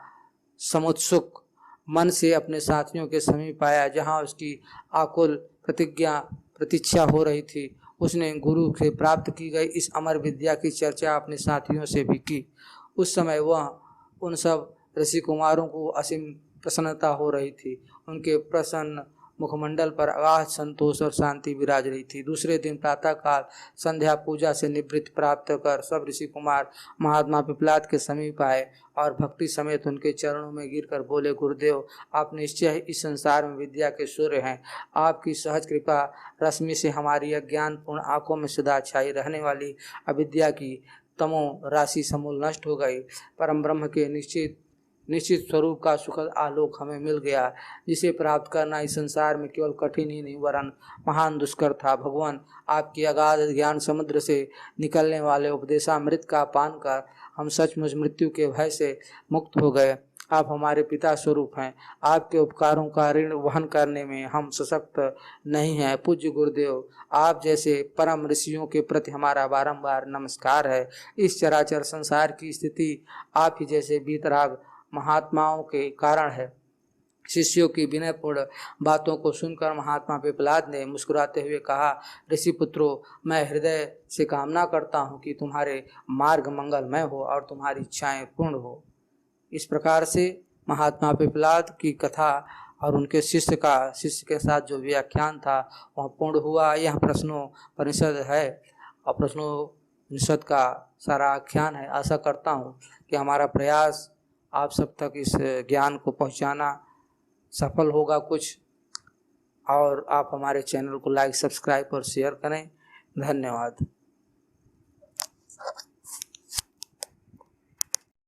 समुत्सुक मन से अपने साथियों के समीप आया, जहाँ उसकी आकुल प्रतीक्षा हो रही थी। उसने गुरु से प्राप्त की गई इस अमर विद्या की चर्चा अपने साथियों से भी की। उस समय वह उन सब ऋषि कुमारों को असीम प्रसन्नता हो रही थी। उनके प्रसन्न मुखमंडल पर अगाध संतोष और शांति विराज रही थी। दूसरे दिन प्रातःकाल संध्या पूजा से निवृत्ति प्राप्त कर सब ऋषि कुमार महात्मा पिपलाद के समीप आए और भक्ति समेत उनके चरणों में गिरकर बोले, गुरुदेव, आप निश्चय इस संसार में विद्या के सूर्य हैं। आपकी सहज कृपा रश्मि से हमारी अज्ञानपूर्ण आंखों में सदा छाई रहने वाली अविद्या की तमो राशि समूल नष्ट हो गई। परम ब्रह्म के निश्चित स्वरूप का सुखद आलोक हमें मिल गया, जिसे प्राप्त करना इस संसार में केवल कठिन ही नहीं वरन महान दुष्कर था। भगवान, आपकी अगाध ज्ञान समुद्र से निकलने वाले उपदेशामृत का पान कर हम सचमुच मृत्यु के भय से मुक्त हो गए। आप हमारे पिता स्वरूप हैं। आपके उपकारों का ऋण वहन करने में हम सशक्त नहीं हैं। पूज्य गुरुदेव, आप जैसे परम ऋषियों के प्रति हमारा बारंबार नमस्कार है। इस चराचर संसार की स्थिति आप ही जैसे वीतराग महात्माओं के कारण है। शिष्यों की विनयपूर्ण बातों को सुनकर महात्मा पिपलाद ने मुस्कुराते हुए कहा, ऋषि पुत्रों, मैं हृदय से कामना करता हूँ कि तुम्हारे मार्ग मंगलमय हो और तुम्हारी इच्छाएं पूर्ण हो। इस प्रकार से महात्मा पिपलाद की कथा और उनके शिष्य के साथ जो व्याख्यान था वह पूर्ण हुआ। यह प्रश्नों परिषद है और प्रश्नों परिषद का सारा आख्यान है। आशा करता हूँ कि हमारा प्रयास आप सब तक इस ज्ञान को पहुँचाना सफल होगा कुछ, और आप हमारे चैनल को लाइक, सब्सक्राइब और शेयर करें। धन्यवाद।